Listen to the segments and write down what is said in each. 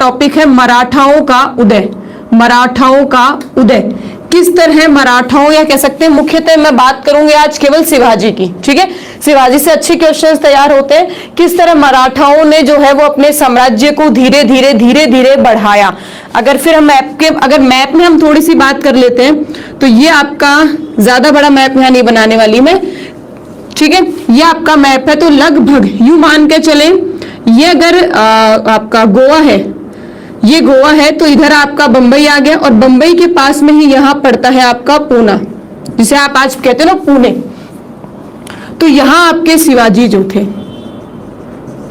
Topic है मराठाओं का उदय। मराठाओं का उदय किस तरह मराठाओं, या कह सकते हैं मुख्यतः मैं बात करूंगी आज केवल शिवाजी की, ठीक है। शिवाजी से अच्छे क्वेश्चंस तैयार होते हैं। किस तरह मराठाओं ने जो है वो अपने साम्राज्य को धीरे धीरे बढ़ाया। अगर फिर हम मैप में हम थोड़ी सी बात कर लेते हैं तो ये आपका ज्यादा बड़ा मैप यहाँ नहीं बनाने वाली मैं, ठीक है। ये आपका मैप है तो लगभग यूं मान के चले, ये अगर आपका गोवा है, ये गोवा है तो इधर आपका बंबई आ गया, और बंबई के पास में ही यहां पड़ता है आपका पूना, जिसे आप आज कहते हो ना पुणे। तो यहां आपके शिवाजी जो थे,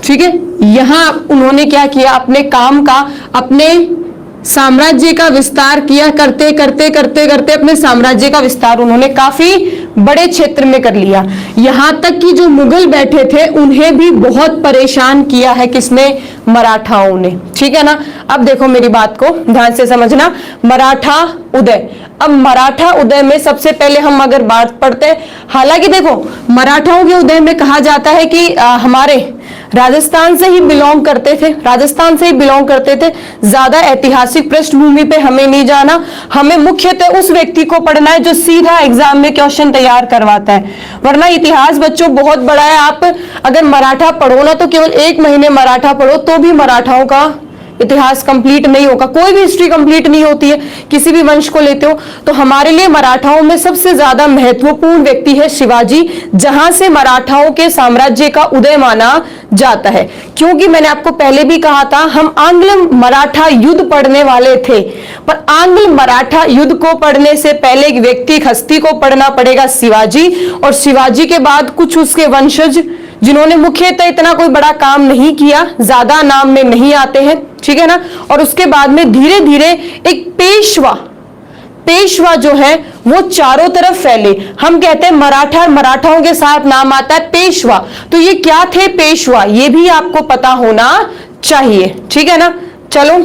ठीक है, यहां उन्होंने क्या किया, अपने काम का, अपने साम्राज्य का विस्तार किया। करते करते अपने साम्राज्य का विस्तार उन्होंने काफी बड़े क्षेत्र में कर लिया। यहां तक कि जो मुगल बैठे थे उन्हें भी बहुत परेशान किया है किसने, मराठाओं ने, ठीक है ना। अब देखो मेरी बात को ध्यान से समझना, मराठा उदय। अब मराठा उदय में सबसे पहले हम अगर बात पढ़ते हैं, हालांकि देखो मराठाओं के उदय में कहा जाता है कि हमारे राजस्थान से ही बिलोंग करते थे, राजस्थान से ही बिलोंग करते थे। ज्यादा ऐतिहासिक पृष्ठभूमि पे हमें नहीं जाना, हमें मुख्यतः उस व्यक्ति को पढ़ना है जो सीधा एग्जाम में क्वेश्चन तैयार करवाता है। वरना इतिहास बच्चों बहुत बड़ा है, आप अगर मराठा पढ़ो ना तो केवल 1 महीने मराठा पढ़ो तो भी मराठाओं का इतिहास कंप्लीट नहीं होगा। कोई भी हिस्ट्री कंप्लीट नहीं होती है, किसी भी वंश को लेते हो तो हमारे लिए मराठाओं में सबसे ज्यादा महत्वपूर्ण व्यक्ति है शिवाजी, जहां से मराठाओं के साम्राज्य का उदय माना जाता है। क्योंकि मैंने आपको पहले भी कहा था हम आंग्ल मराठा युद्ध पढ़ने वाले थे, पर आंग्ल मराठा युद्ध को पढ़ने से पहले एक व्यक्ति, एक हस्ती को पढ़ना पड़ेगा, शिवाजी। और शिवाजी के बाद कुछ उसके वंशज जिन्होंने मुख्यतः इतना कोई बड़ा काम नहीं किया, ज्यादा नाम में नहीं आते हैं, ठीक है ना। और उसके बाद में धीरे धीरे एक पेशवा जो है वो चारों तरफ फैले। हम कहते हैं मराठा, मराठाओं के साथ नाम आता है पेशवा। तो ये क्या थे पेशवा, ये भी आपको पता होना चाहिए, ठीक है ना। चलो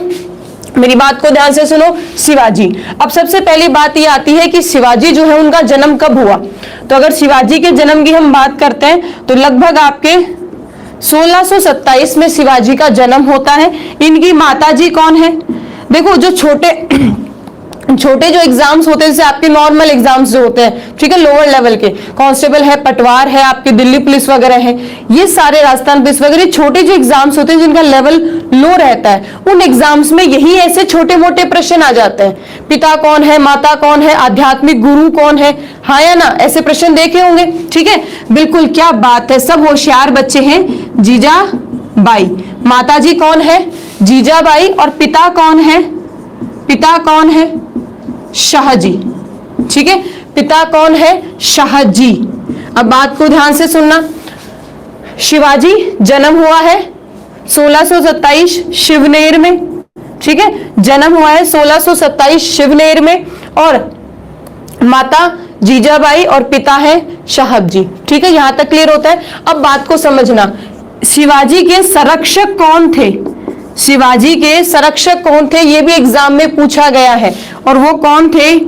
मेरी बात को ध्यान से सुनो। शिवाजी, अब सबसे पहली बात ये आती है कि शिवाजी जो है उनका जन्म कब हुआ। तो अगर शिवाजी के जन्म की हम बात करते हैं तो लगभग आपके 1627 में शिवाजी का जन्म होता है। इनकी माताजी कौन है, देखो जो छोटे जो एग्जाम्स होते हैं, जैसे आपके नॉर्मल एग्जाम्स जो होते हैं, ठीक है, लोअर लेवल के, कांस्टेबल है, पटवार है, आपकी दिल्ली पुलिस वगैरह है, ये सारे राजस्थान पुलिस वगैरह छोटे जो एग्जाम्स होते हैं जिनका लेवल लो रहता है, उन एग्जाम्स में यही ऐसे छोटे मोटे प्रश्न आ जाते हैं। पिता कौन है, माता कौन है, आध्यात्मिक गुरु कौन है, हाँ या ना, ऐसे प्रश्न देखे होंगे, ठीक है, बिल्कुल, क्या बात है, सब होशियार बच्चे हैं। जीजाबाई, माता जी कौन है, जीजाबाई, और पिता कौन है, पिता कौन है, शाहजी, ठीक है, पिता कौन है, शाहजी। अब बात को ध्यान से सुनना, शिवाजी जन्म हुआ है 1627 शिवनेर में, ठीक है, जन्म हुआ है 1627 शिवनेर में, और माता जीजाबाई और पिता है साहब जी, ठीक है, यहां तक क्लियर होता है। अब बात को समझना, शिवाजी के संरक्षक कौन थे, शिवाजी के संरक्षक कौन थे, यह भी एग्जाम में पूछा गया है, और वो कौन थे,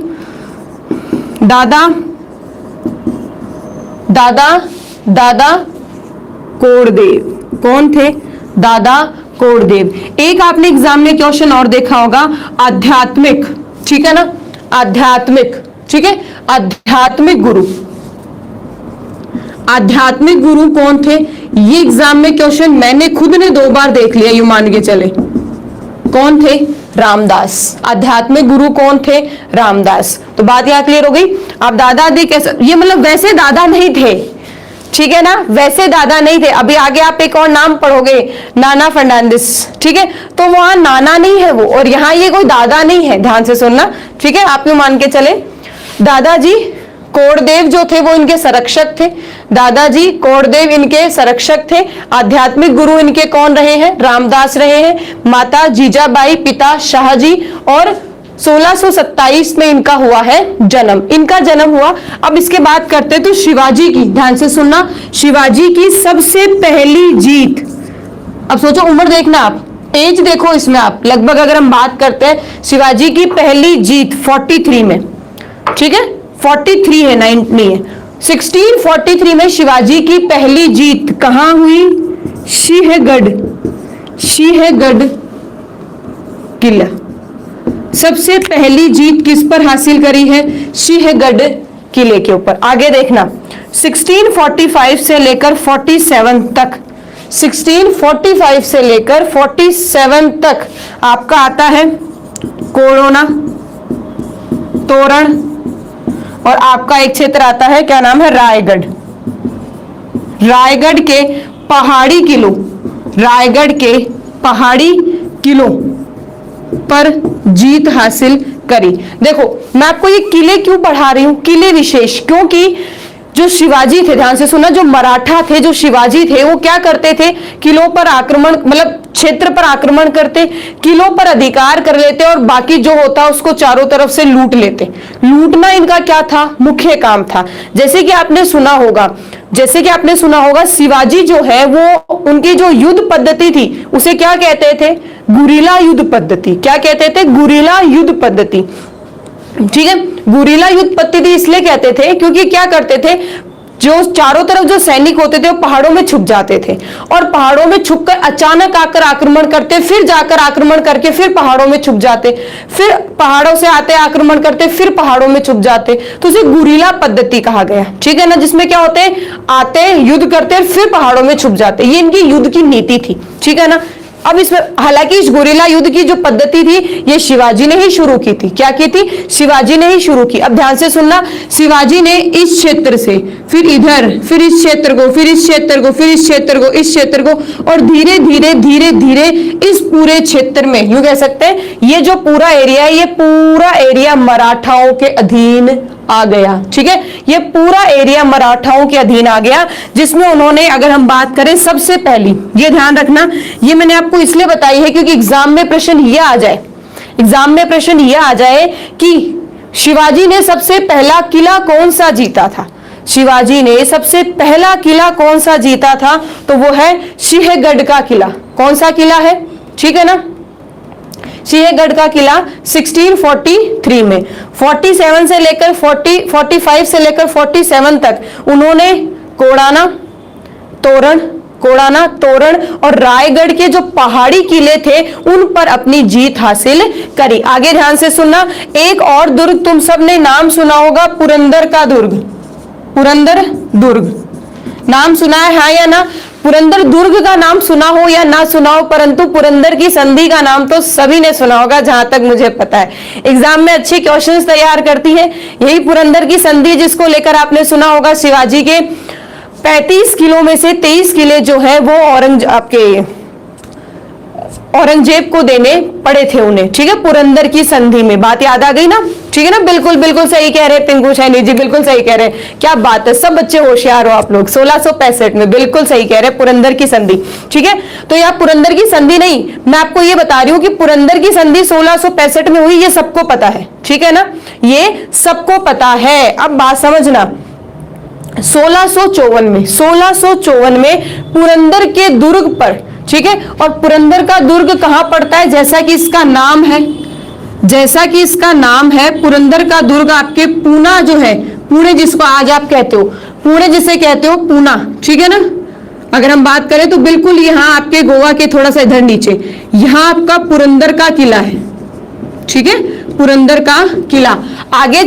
दादा कोड़देव। कौन थे, दादा कोड़देव। एक आपने एग्जाम में क्वेश्चन और देखा होगा, आध्यात्मिक, ठीक है ना, आध्यात्मिक, ठीक है, आध्यात्मिक गुरु, आध्यात्मिक गुरु कौन थे, ये एग्जाम में क्वेश्चन मैंने खुद ने 2 बार देख लिया, यू मान के चले। कौन थे, रामदास। आध्यात्मिक गुरु कौन थे, रामदास। तो बात यहां क्लियर हो गई। आप दादाजी कैसे, ये मतलब वैसे दादा नहीं थे, ठीक है ना, वैसे दादा नहीं थे। अभी आगे आप एक और नाम पढ़ोगे, नाना फर्नांडिस, ठीक है, तो वहां नाना नहीं है वो, और यहाँ ये कोई दादा नहीं है, ध्यान से सुनना, ठीक है, आप यूं मान के चले। दादाजी कोड़देव जो थे वो इनके संरक्षक थे, दादाजी कोड़देव इनके संरक्षक थे। आध्यात्मिक गुरु इनके कौन रहे हैं, रामदास रहे हैं। माता जीजाबाई, पिता शाहजी, और 1627 में इनका हुआ है जन्म, इनका जन्म हुआ। अब इसके बात करते तो शिवाजी की, ध्यान से सुनना, शिवाजी की सबसे पहली जीत। अब सोचो, उम्र देखना आप, एज देखो इसमें आप, लगभग अगर हम बात करते हैं शिवाजी की पहली जीत 43 में, ठीक है, 43 है, 9 नहीं है, 1643 में शिवाजी की पहली जीत कहां हुई, सिंहगढ़, सिंहगढ़ किला। सबसे पहली जीत किस पर हासिल करी है? सिंहगढ़ किले के ऊपर। आगे देखना 1645 से लेकर 47 तक, 1645 से लेकर 47 तक आपका आता है कोरोना, तोरण, और आपका एक क्षेत्र आता है, क्या नाम है? रायगढ़। रायगढ़ के पहाड़ी किलों, रायगढ़ के पहाड़ी किलों पर जीत हासिल करी। देखो मैं आपको ये किले क्यों पढ़ा रही हूं, किले विशेष, क्योंकि जो शिवाजी थे, ध्यान से सुनना, जो मराठा थे, जो शिवाजी थे, वो क्या करते थे? किलों पर आक्रमण, मतलब क्षेत्र पर आक्रमण करते, किलों पर अधिकार कर लेते और बाकी जो होता उसको चारों तरफ से लूट लेते। लूटना इनका क्या था? मुख्य काम था। जैसे कि आपने सुना होगा, शिवाजी जो है वो, उनकी जो युद्ध पद्धति थी उसे क्या कहते थे? गुरिल्ला युद्ध पद्धति। क्या कहते थे? गुरिल्ला युद्ध पद्धति। ठीक है, गुरिल्ला युद्ध पद्धति इसलिए कहते थे क्योंकि क्या करते थे, जो चारों तरफ जो सैनिक होते थे वो पहाड़ों में छुप जाते थे और पहाड़ों में छुपकर अचानक आकर आक्रमण करते, फिर जाकर आक्रमण करके फिर पहाड़ों में छुप जाते, फिर पहाड़ों से आते आक्रमण करते, फिर पहाड़ों में छुप जाते। तो उसे गुरिल्ला पद्धति कहा गया। ठीक है ना, जिसमें क्या होते हैं, आते युद्ध करते फिर पहाड़ों में छुप जाते। ये इनकी युद्ध की नीति थी। ठीक है ना। अब इसमें हालांकि इस गुरिल्ला युद्ध की जो पद्धति थी ये शिवाजी ने ही शुरू की थी। क्या की थी? शिवाजी ने ही शुरू की। अब ध्यान से सुनना, शिवाजी ने इस क्षेत्र से फिर इधर, फिर इस क्षेत्र को, फिर इस क्षेत्र को, फिर इस क्षेत्र को, इस क्षेत्र को, और धीरे धीरे धीरे धीरे इस पूरे क्षेत्र में, यूं कह सकते हैं ये जो पूरा एरिया है, ये पूरा एरिया मराठाओं के अधीन आ गया। ठीक है, ये पूरा एरिया मराठाओं के अधीन आ गया, जिसमें उन्होंने, अगर हम बात करें सबसे पहली, ये ध्यान रखना, ये मैंने आपको इसलिए बताई है क्योंकि एग्जाम में प्रश्न ये आ जाए, एग्जाम में प्रश्न ये आ जाए कि शिवाजी ने सबसे पहला किला कौन सा जीता था। शिवाजी ने सबसे पहला किला कौन सा जीता था? तो वो है सिंहगढ़ का किला। कौन सा किला है? ठीक है ना, सिंहगढ़ का किला 1643 में। 47 से लेकर 45 से लेकर 47 तक उन्होंने कोड़ाना, तोरण और रायगढ़ के जो पहाड़ी किले थे उन पर अपनी जीत हासिल करी। आगे ध्यान से सुनना, एक और दुर्ग तुम सबने नाम सुना होगा, पुरंदर का दुर्ग। पुरंदर दुर्ग नाम सुना है, हाँ या ना? पुरंदर दुर्ग का नाम सुना हो या ना सुना हो, परंतु पुरंदर की संधि का नाम तो सभी ने सुना होगा, जहां तक मुझे पता है। एग्जाम में अच्छे क्वेश्चंस तैयार करती है यही पुरंदर की संधि, जिसको लेकर आपने सुना होगा शिवाजी के 35 किलों में से 23 किले जो है वो औरंगजेब को देने पड़े थे उन्हें। ठीक है, पुरंदर की संधि में। बात याद आ गई ना? ठीक है ना, बिल्कुल बिल्कुल सही कह रहे पिंकू सैनी जी, बिल्कुल सही कह रहे। क्या बात है, सब बच्चे होशियार हो आप लोग। 1665 में, बिल्कुल सही कह रहे, पुरंदर की संधि। ठीक है, तो यह पुरंदर की संधि नहीं, मैं आपको ये बता रही हूं कि पुरंदर की संधि 1665 में हुई, ये सबको पता है। ठीक है ना, ये सबको पता है। अब बात समझना, 1654 में पुरंदर के दुर्ग पर, ठीक है, और पुरंदर का दुर्ग कहां पड़ता है? जैसा कि इसका नाम है, पुरंदर का दुर्ग आपके पूना जो है, पुणे जिसको आज आप कहते हो, पुणे जिसे कहते हो पूना। ठीक है ना, अगर हम बात करें तो बिल्कुल यहाँ आपके गोवा के थोड़ा सा इधर नीचे, यहाँ आपका पुरंदर का किला है। ठीक है, पुरंदर का किला। आगे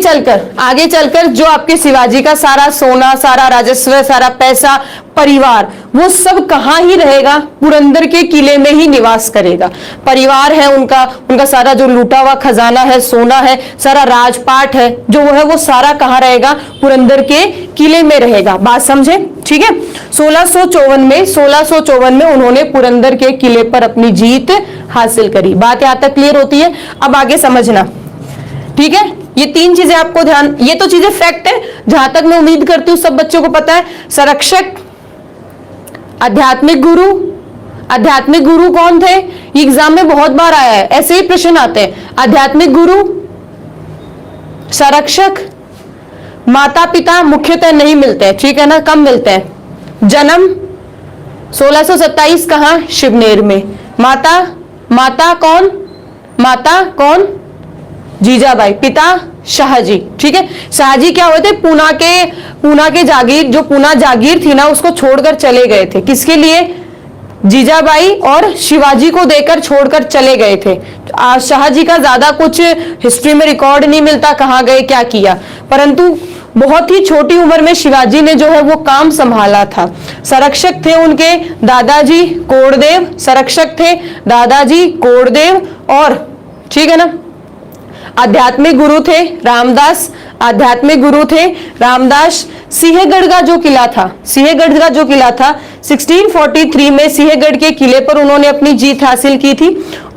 चलकर जो आपके शिवाजी का सारा सोना, सारा राजस्व, सारा पैसा, परिवार, वो सब कहाँ ही रहेगा? पुरंदर के किले में ही निवास करेगा। परिवार है उनका सारा जो लूटा हुआ खजाना है, सोना है, सारा राजपाट है जो वो है, वो सारा कहाँ रहेगा? पुरंदर के किले में रहेगा। बात समझे? ठीक है, 1654 में उन्होंने पुरंदर के किले पर अपनी जीत हासिल करी। बात यहाँ तक क्लियर होती है? अब आगे समझना। ठीक है, ये तीन चीजें आपको ध्यान, ये तो चीजें फैक्ट है, जहां तक मैं उम्मीद करती हूँ सब बच्चों को पता है। संरक्षक, आध्यात्मिक गुरु कौन थे? ये एग्जाम में बहुत बार आया है, ऐसे ही प्रश्न आते हैं। आध्यात्मिक गुरु, संरक्षक, माता पिता मुख्यतः नहीं मिलते हैं, ठीक है ना, कम मिलते हैं। जन्म 1627 कहां? शिवनेर में। माता कौन? जीजाबाई। पिता शाहजी। ठीक है, शाहजी क्या हुए थे? पूना के जागीर, जो पूना जागीर थी ना, उसको छोड़कर चले गए थे। किसके लिए? जीजाबाई और शिवाजी को देकर छोड़कर चले गए थे। शाहजी का ज्यादा कुछ हिस्ट्री में रिकॉर्ड नहीं मिलता, कहाँ गए क्या किया, परंतु बहुत ही छोटी उम्र में शिवाजी ने जो है वो काम संभाला था। संरक्षक थे उनके दादाजी कोरदेव, संरक्षक थे दादाजी कोरदेव, और ठीक है ना, आध्यात्मिक गुरु थे रामदास, आध्यात्मिक गुरु थे रामदास। सिंहगढ़ का जो किला था, सिंहगढ़ का जो किला था 1643 में सिंहगढ़ के किले पर उन्होंने अपनी जीत हासिल की थी,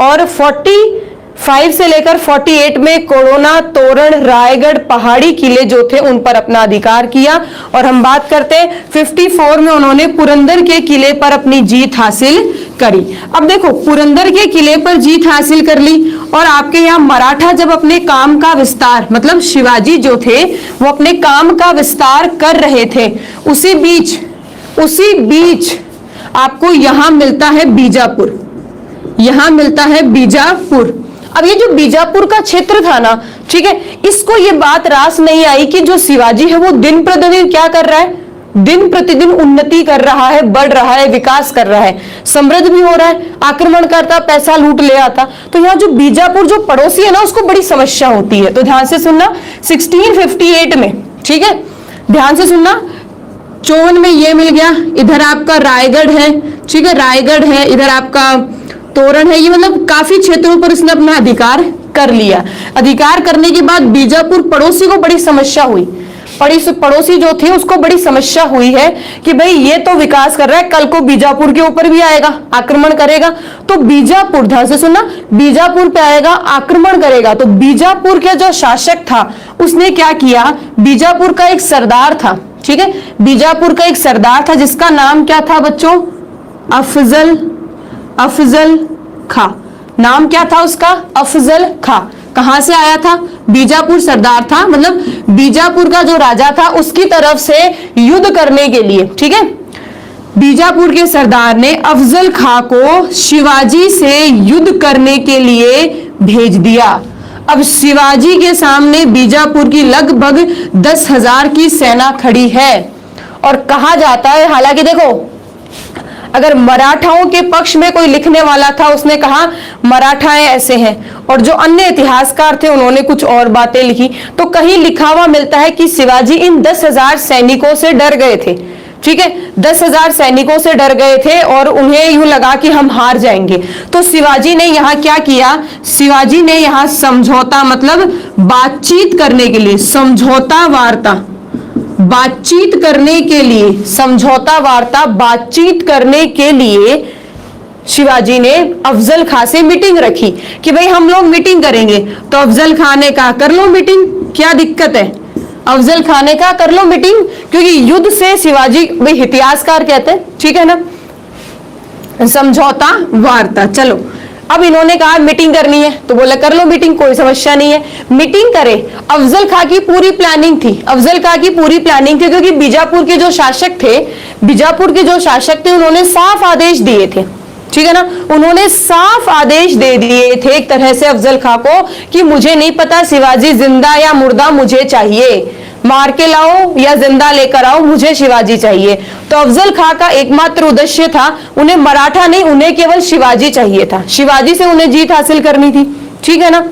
और 45 से लेकर 48 में कोरोना, तोरण, रायगढ़ पहाड़ी किले जो थे उन पर अपना अधिकार किया। और हम बात करते हैं 54 में उन्होंने पुरंदर के किले पर अपनी जीत हासिल करी। अब देखो, पुरंदर के किले पर जीत हासिल कर ली, और आपके यहाँ मराठा जब अपने काम का विस्तार, मतलब शिवाजी जो थे वो अपने काम का विस्तार कर रहे थे, उसी बीच आपको यहां मिलता है बीजापुर, यहां मिलता है बीजापुर। अब ये जो बीजापुर का क्षेत्र था ना, ठीक है, इसको ये बात रास नहीं आई कि जो शिवाजी है वो दिन प्रतिदिन क्या कर रहा है, दिन प्रतिदिन उन्नति कर रहा है, बढ़ रहा है, विकास कर रहा है, समृद्ध भी हो रहा है, आक्रमण करता, पैसा लूट ले आता। तो यहाँ जो बीजापुर जो पड़ोसी है ना, उसको बड़ी समस्या होती है। तो ध्यान से सुनना, 1658 में, ठीक है, ध्यान से सुनना, 54 में ये मिल गया, इधर आपका रायगढ़ है, ठीक है, रायगढ़ है, इधर आपका तोरण है, ये मतलब काफी क्षेत्रों पर उसने अपना अधिकार कर लिया। अधिकार करने के बाद बीजापुर पड़ोसी को बड़ी समस्या हुई, पड़ोसी जो थे उसको बड़ी समस्या हुई है कि भाई ये तो विकास कर रहा है, कल को बीजापुर के ऊपर भी आएगा, आक्रमण करेगा। तो बीजापुर, ध्यान से सुनना, बीजापुर पे आएगा, आक्रमण करेगा। तो बीजापुर का जो शासक था उसने क्या किया, बीजापुर का एक सरदार था, ठीक है, बीजापुर का एक सरदार था जिसका नाम क्या था बच्चों, अफजल खां। नाम क्या था उसका, अफजल खां। कहां से आया था, बीजापुर सरदार था, मतलब बीजापुर का जो राजा था उसकी तरफ से युद्ध करने के लिए, ठीक है, बीजापुर के सरदार ने अफजल खां को शिवाजी से युद्ध करने के लिए भेज दिया। अब शिवाजी के सामने बीजापुर की लगभग 10,000 की सेना खड़ी है, और कहा जाता है, हालांकि देखो अगर मराठाओं के पक्ष में कोई लिखने वाला था उसने कहा मराठाएं ऐसे हैं, और जो अन्य इतिहासकार थे उन्होंने कुछ और बातें लिखी। तो कहीं लिखा हुआ मिलता है कि शिवाजी इन 10,000 सैनिकों से डर गए थे, ठीक है, 10,000 सैनिकों से डर गए थे और उन्हें यूं लगा कि हम हार जाएंगे। तो शिवाजी ने यहाँ क्या किया, शिवाजी ने यहाँ समझौता, मतलब बातचीत करने के लिए, समझौता वार्ता, बातचीत करने के लिए, समझौता वार्ता, बातचीत करने के लिए शिवाजी ने अफजल खां से मीटिंग रखी कि भाई हम लोग मीटिंग करेंगे। तो अफजल खां ने कहा कर लो मीटिंग, क्या दिक्कत है। अफजल खां ने कहा कर लो मीटिंग, क्योंकि युद्ध से शिवाजी, भाई इतिहासकार कहते हैं, ठीक है ना, समझौता वार्ता। चलो, अब इन्होंने कहा मीटिंग करनी है, तो बोले कर लो मीटिंग, कोई समस्या नहीं है, मीटिंग करे। अफजल खां की पूरी प्लानिंग थी, अफजल खां की पूरी प्लानिंग थी, क्योंकि बीजापुर के जो शासक थे, बीजापुर के जो शासक थे उन्होंने साफ आदेश दिए थे, ठीक है ना, उन्होंने साफ आदेश दे दिए थे एक तरह से अफजल खां को कि मुझे नहीं पता शिवाजी जिंदा या मुर्दा, मुझे चाहिए, मार के लाओ या जिंदा लेकर आओ, मुझे शिवाजी चाहिए। तो अफजल खां का एकमात्र उद्देश्य था, उन्हें मराठा नहीं, उन्हें केवल शिवाजी चाहिए था, शिवाजी से उन्हें जीत हासिल करनी थी, ठीक है ना।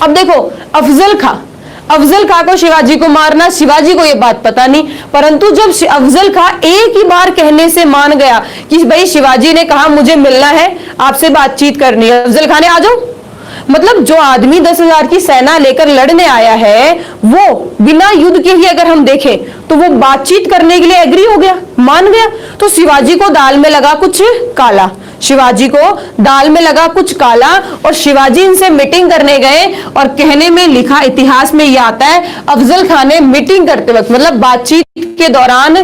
अब देखो, अफजल खां को शिवाजी को मारना, शिवाजी को यह बात पता नहीं, परंतु जब अफजल खां एक ही बार कहने से मान गया कि भाई शिवाजी ने कहा मुझे मिलना है, आपसे बातचीत करनी है, अफजल खां ने आ जाओ, मतलब जो आदमी 10,000 की सेना लेकर लड़ने आया है वो बिना युद्ध के ही अगर हम देखें तो वो बातचीत करने के लिए एग्री हो गया, मान गया। तो शिवाजी को दाल में लगा कुछ काला, शिवाजी को दाल में लगा कुछ काला, और शिवाजी इनसे मीटिंग करने गए, और कहने में लिखा, इतिहास में यह आता है, अफजल खां ने मीटिंग करते वक्त, मतलब बातचीत के दौरान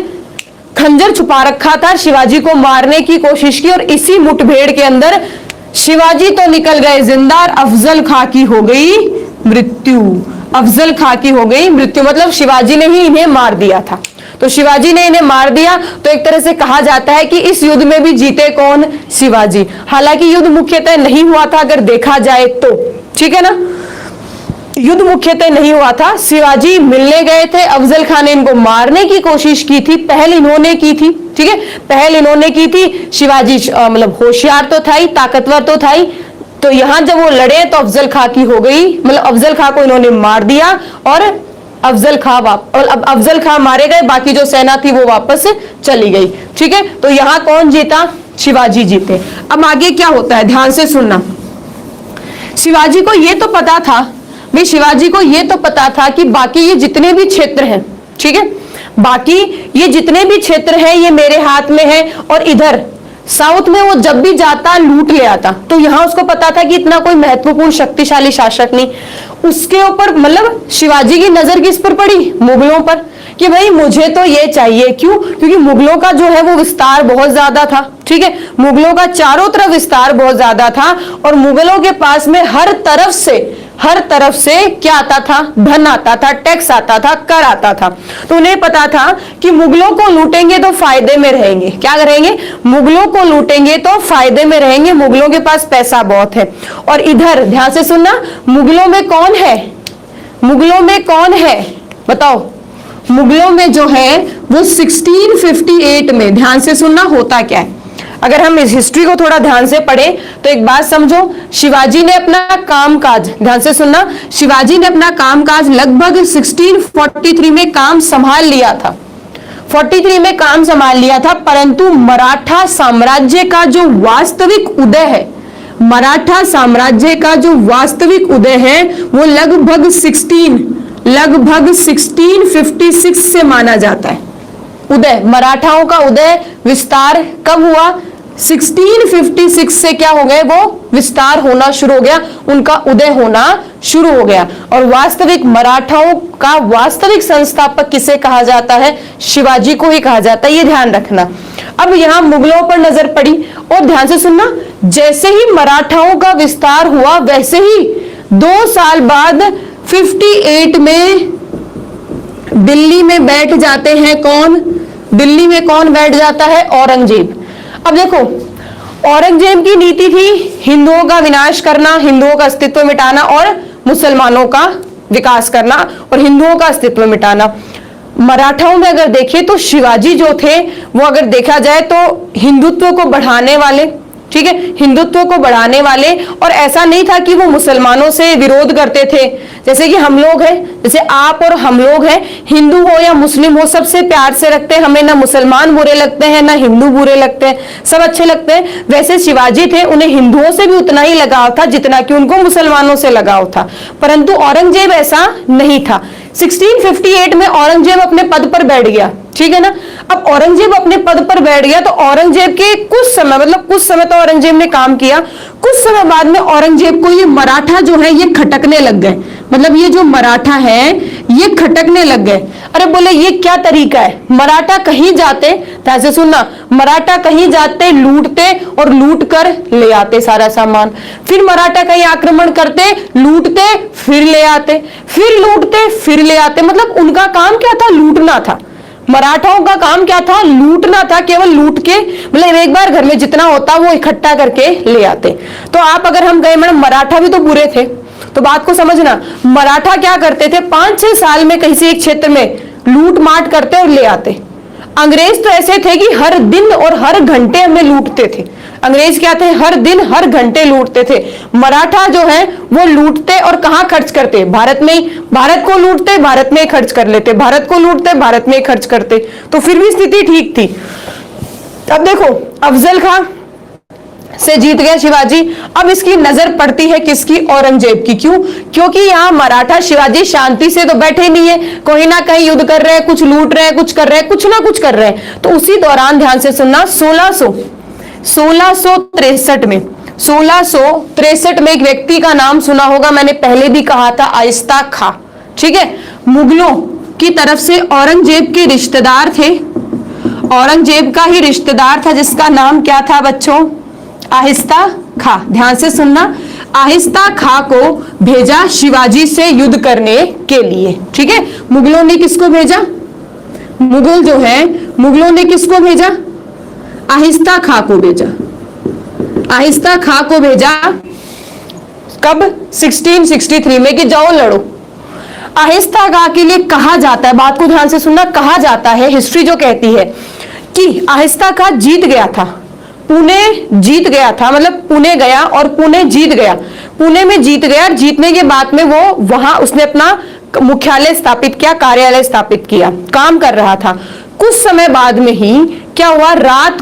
खंजर छुपा रखा था, शिवाजी को मारने की कोशिश की, और इसी मुठभेड़ के अंदर शिवाजी तो निकल गए जिंदा, अफजल खां की हो गई मृत्यु, अफजल खां की हो गई मृत्यु, मतलब शिवाजी ने ही इन्हें मार दिया था। तो शिवाजी ने इन्हें मार दिया, तो एक तरह से कहा जाता है कि इस युद्ध में भी जीते कौन, शिवाजी। हालांकि युद्ध मुख्यतः नहीं हुआ था अगर देखा जाए तो, ठीक है ना। युद्ध मुख्यतः नहीं हुआ था, शिवाजी मिलने गए थे, अफजल खान ने इनको मारने की कोशिश की थी, पहल इन्होंने की थी, ठीक है, पहल इन्होंने की थी। शिवाजी मतलब होशियार तो था ही, ताकतवर तो था ही, तो यहां जब वो लड़े तो अफजल खां की हो गई, मतलब अफजल खां को इन्होंने मार दिया और अफजल खां मारे गए, बाकी जो सेना थी वो वापस चली गई, ठीक है। तो यहां कौन जीता? शिवाजी जीते। अब आगे क्या होता है, ध्यान से सुनना। शिवाजी को ये तो पता था भाई, शिवाजी को ये तो पता था कि बाकी ये जितने भी क्षेत्र हैं, ठीक है, बाकी ये जितने भी क्षेत्र हैं ये मेरे हाथ में है, और इधर साउथ में वो जब भी जाता लूट ले आता। तो यहां उसको पता था कि इतना कोई महत्वपूर्ण शक्तिशाली शासक नहीं, उसके ऊपर मतलब शिवाजी की नजर किस पर पड़ी? मुगलों पर, कि भाई मुझे तो ये चाहिए। क्यों? क्योंकि मुगलों का जो है वो विस्तार बहुत ज्यादा था, ठीक है, मुगलों का चारों तरफ विस्तार बहुत ज्यादा था, और मुगलों के पास में हर तरफ से क्या आता था? धन आता था, टैक्स आता था, कर आता था। तो उन्हें पता था कि मुगलों को लूटेंगे तो फायदे में रहेंगे। क्या करेंगे? मुगलों को लूटेंगे तो फायदे में रहेंगे, मुगलों के पास पैसा बहुत है। और इधर ध्यान से सुनना, मुगलों में कौन है? मुगलों में कौन है बताओ? मुगलों में जो है वो 1658 में, ध्यान से सुनना, होता क्या है। अगर हम इस हिस्ट्री को थोड़ा ध्यान से पढ़ें तो एक बात समझो, शिवाजी ने अपना कामकाज, ध्यान से सुनना, शिवाजी ने अपना कामकाज लगभग 1643 में काम संभाल लिया था, 43 में काम संभाल लिया था, परंतु मराठा साम्राज्य का जो वास्तविक उदय है, मराठा साम्राज्य का जो वास्तविक उदय है वो लगभग 1656 से माना जाता है। उदय, मराठाओं का उदय, विस्तार कब हुआ? 1656 से क्या हो गए? वो विस्तार होना शुरू हो गया, उनका उदय होना शुरू हो गया। और वास्तविक मराठाओं का वास्तविक संस्थापक किसे कहा जाता है? शिवाजी को ही कहा जाता है, ये ध्यान रखना। अब यहां मुगलों पर नजर पड़ी, और ध्यान से सुनना, जैसे ही मराठाओं का विस्तार हुआ वैसे ही 2 साल बाद 58 में दिल्ली में बैठ जाते हैं कौन? दिल्ली में कौन बैठ जाता है? औरंगजेब। अब देखो, औरंगजेब की नीति थी हिंदुओं का विनाश करना, हिंदुओं का अस्तित्व मिटाना, और मुसलमानों का विकास करना और हिंदुओं का अस्तित्व मिटाना। मराठाओं में अगर देखें तो शिवाजी जो थे वो अगर देखा जाए तो हिंदुत्व को बढ़ाने वाले, ठीक है, हिंदुत्व को बढ़ाने वाले, और ऐसा नहीं था कि वो मुसलमानों से विरोध करते थे। जैसे कि हम लोग हैं, जैसे आप और हम लोग हैं, हिंदू हो या मुस्लिम हो सबसे प्यार से रखते हैं, हमें ना मुसलमान बुरे लगते हैं ना हिंदू बुरे लगते हैं, सब अच्छे लगते हैं। वैसे शिवाजी थे, उन्हें हिंदुओं से भी उतना ही लगाव था जितना कि उनको मुसलमानों से लगाव था, परंतु औरंगजेब ऐसा नहीं था। 1658 में औरंगजेब अपने पद पर बैठ गया, ठीक है ना। अब औरंगजेब अपने पद पर बैठ गया तो औरंगजेब के कुछ समय, मतलब कुछ समय तो औरंगजेब ने काम किया, कुछ समय बाद में औरंगजेब को ये मराठा जो है ये खटकने लग गए, मतलब ये जो मराठा है ये खटकने लग गए। अरे बोले ये क्या तरीका है? मराठा कहीं जाते, ऐसे सुनना, मराठा कहीं जाते लूटते और लूट कर ले आते सारा सामान, फिर मराठा कहीं आक्रमण करते, लूटते फिर ले आते, फिर लूटते फिर ले आते। मतलब उनका काम क्या था? लूटना था। मराठाओं का काम क्या था? लूटना था, केवल लूट के, मतलब एक बार घर में जितना होता वो इकट्ठा करके ले आते। तो आप अगर हम गए, मैडम मराठा भी तो बुरे थे, तो बात को समझना, मराठा क्या करते थे? 5-6 साल में कहीं से एक क्षेत्र में लूट माट करते और ले आते। अंग्रेज तो ऐसे थे कि हर दिन और हर घंटे हमें लूटते थे। अंग्रेज क्या थे? हर दिन हर घंटे लूटते थे। मराठा जो है वो लूटते और कहां खर्च करते? भारत में ही। भारत को लूटते, भारत में ही खर्च कर लेते, भारत को लूटते, भारत में ही खर्च करते, तो फिर भी स्थिति ठीक थी। अब देखो, अफजल खां से जीत गया शिवाजी, अब इसकी नजर पड़ती है किसकी? औरंगजेब की। क्यों? क्योंकि यहाँ मराठा शिवाजी शांति से तो बैठे नहीं है, कहीं ना कहीं युद्ध कर रहे हैं, कुछ लूट रहे हैं, कुछ कर रहे हैं, कुछ ना कुछ कर रहे हैं। तो उसी दौरान ध्यान से सुनना, 1663 में, 1663 में एक व्यक्ति का नाम सुना होगा, मैंने पहले भी कहा था, आहिस्ता खां, ठीक है, मुगलों की तरफ से औरंगजेब के रिश्तेदार थे, औरंगजेब का ही रिश्तेदार था जिसका नाम क्या था बच्चों? आहिस्ता खां। ध्यान से सुनना, आहिस्ता खां को भेजा शिवाजी से युद्ध करने के लिए, ठीक है। मुगलों ने किसको भेजा? मुगल जो है, मुगलों ने किसको भेजा? आहिस्ता खां को भेजा। आहिस्ता खां को भेजा कब? 1663 में, कि जाओ लड़ो। आहिस्ता खां के लिए कहा जाता है, बात को ध्यान से सुनना, कहा जाता है, हिस्ट्री जो कहती है कि आहिस्ता खां जीत गया था, पुणे जीत गया था, मतलब पुणे गया और पुणे जीत गया, पुणे में जीत गया और जीतने के बाद में वो वहां उसने अपना मुख्यालय स्थापित किया, कार्यालय स्थापित किया, काम कर रहा था। कुछ समय बाद में ही क्या हुआ, रात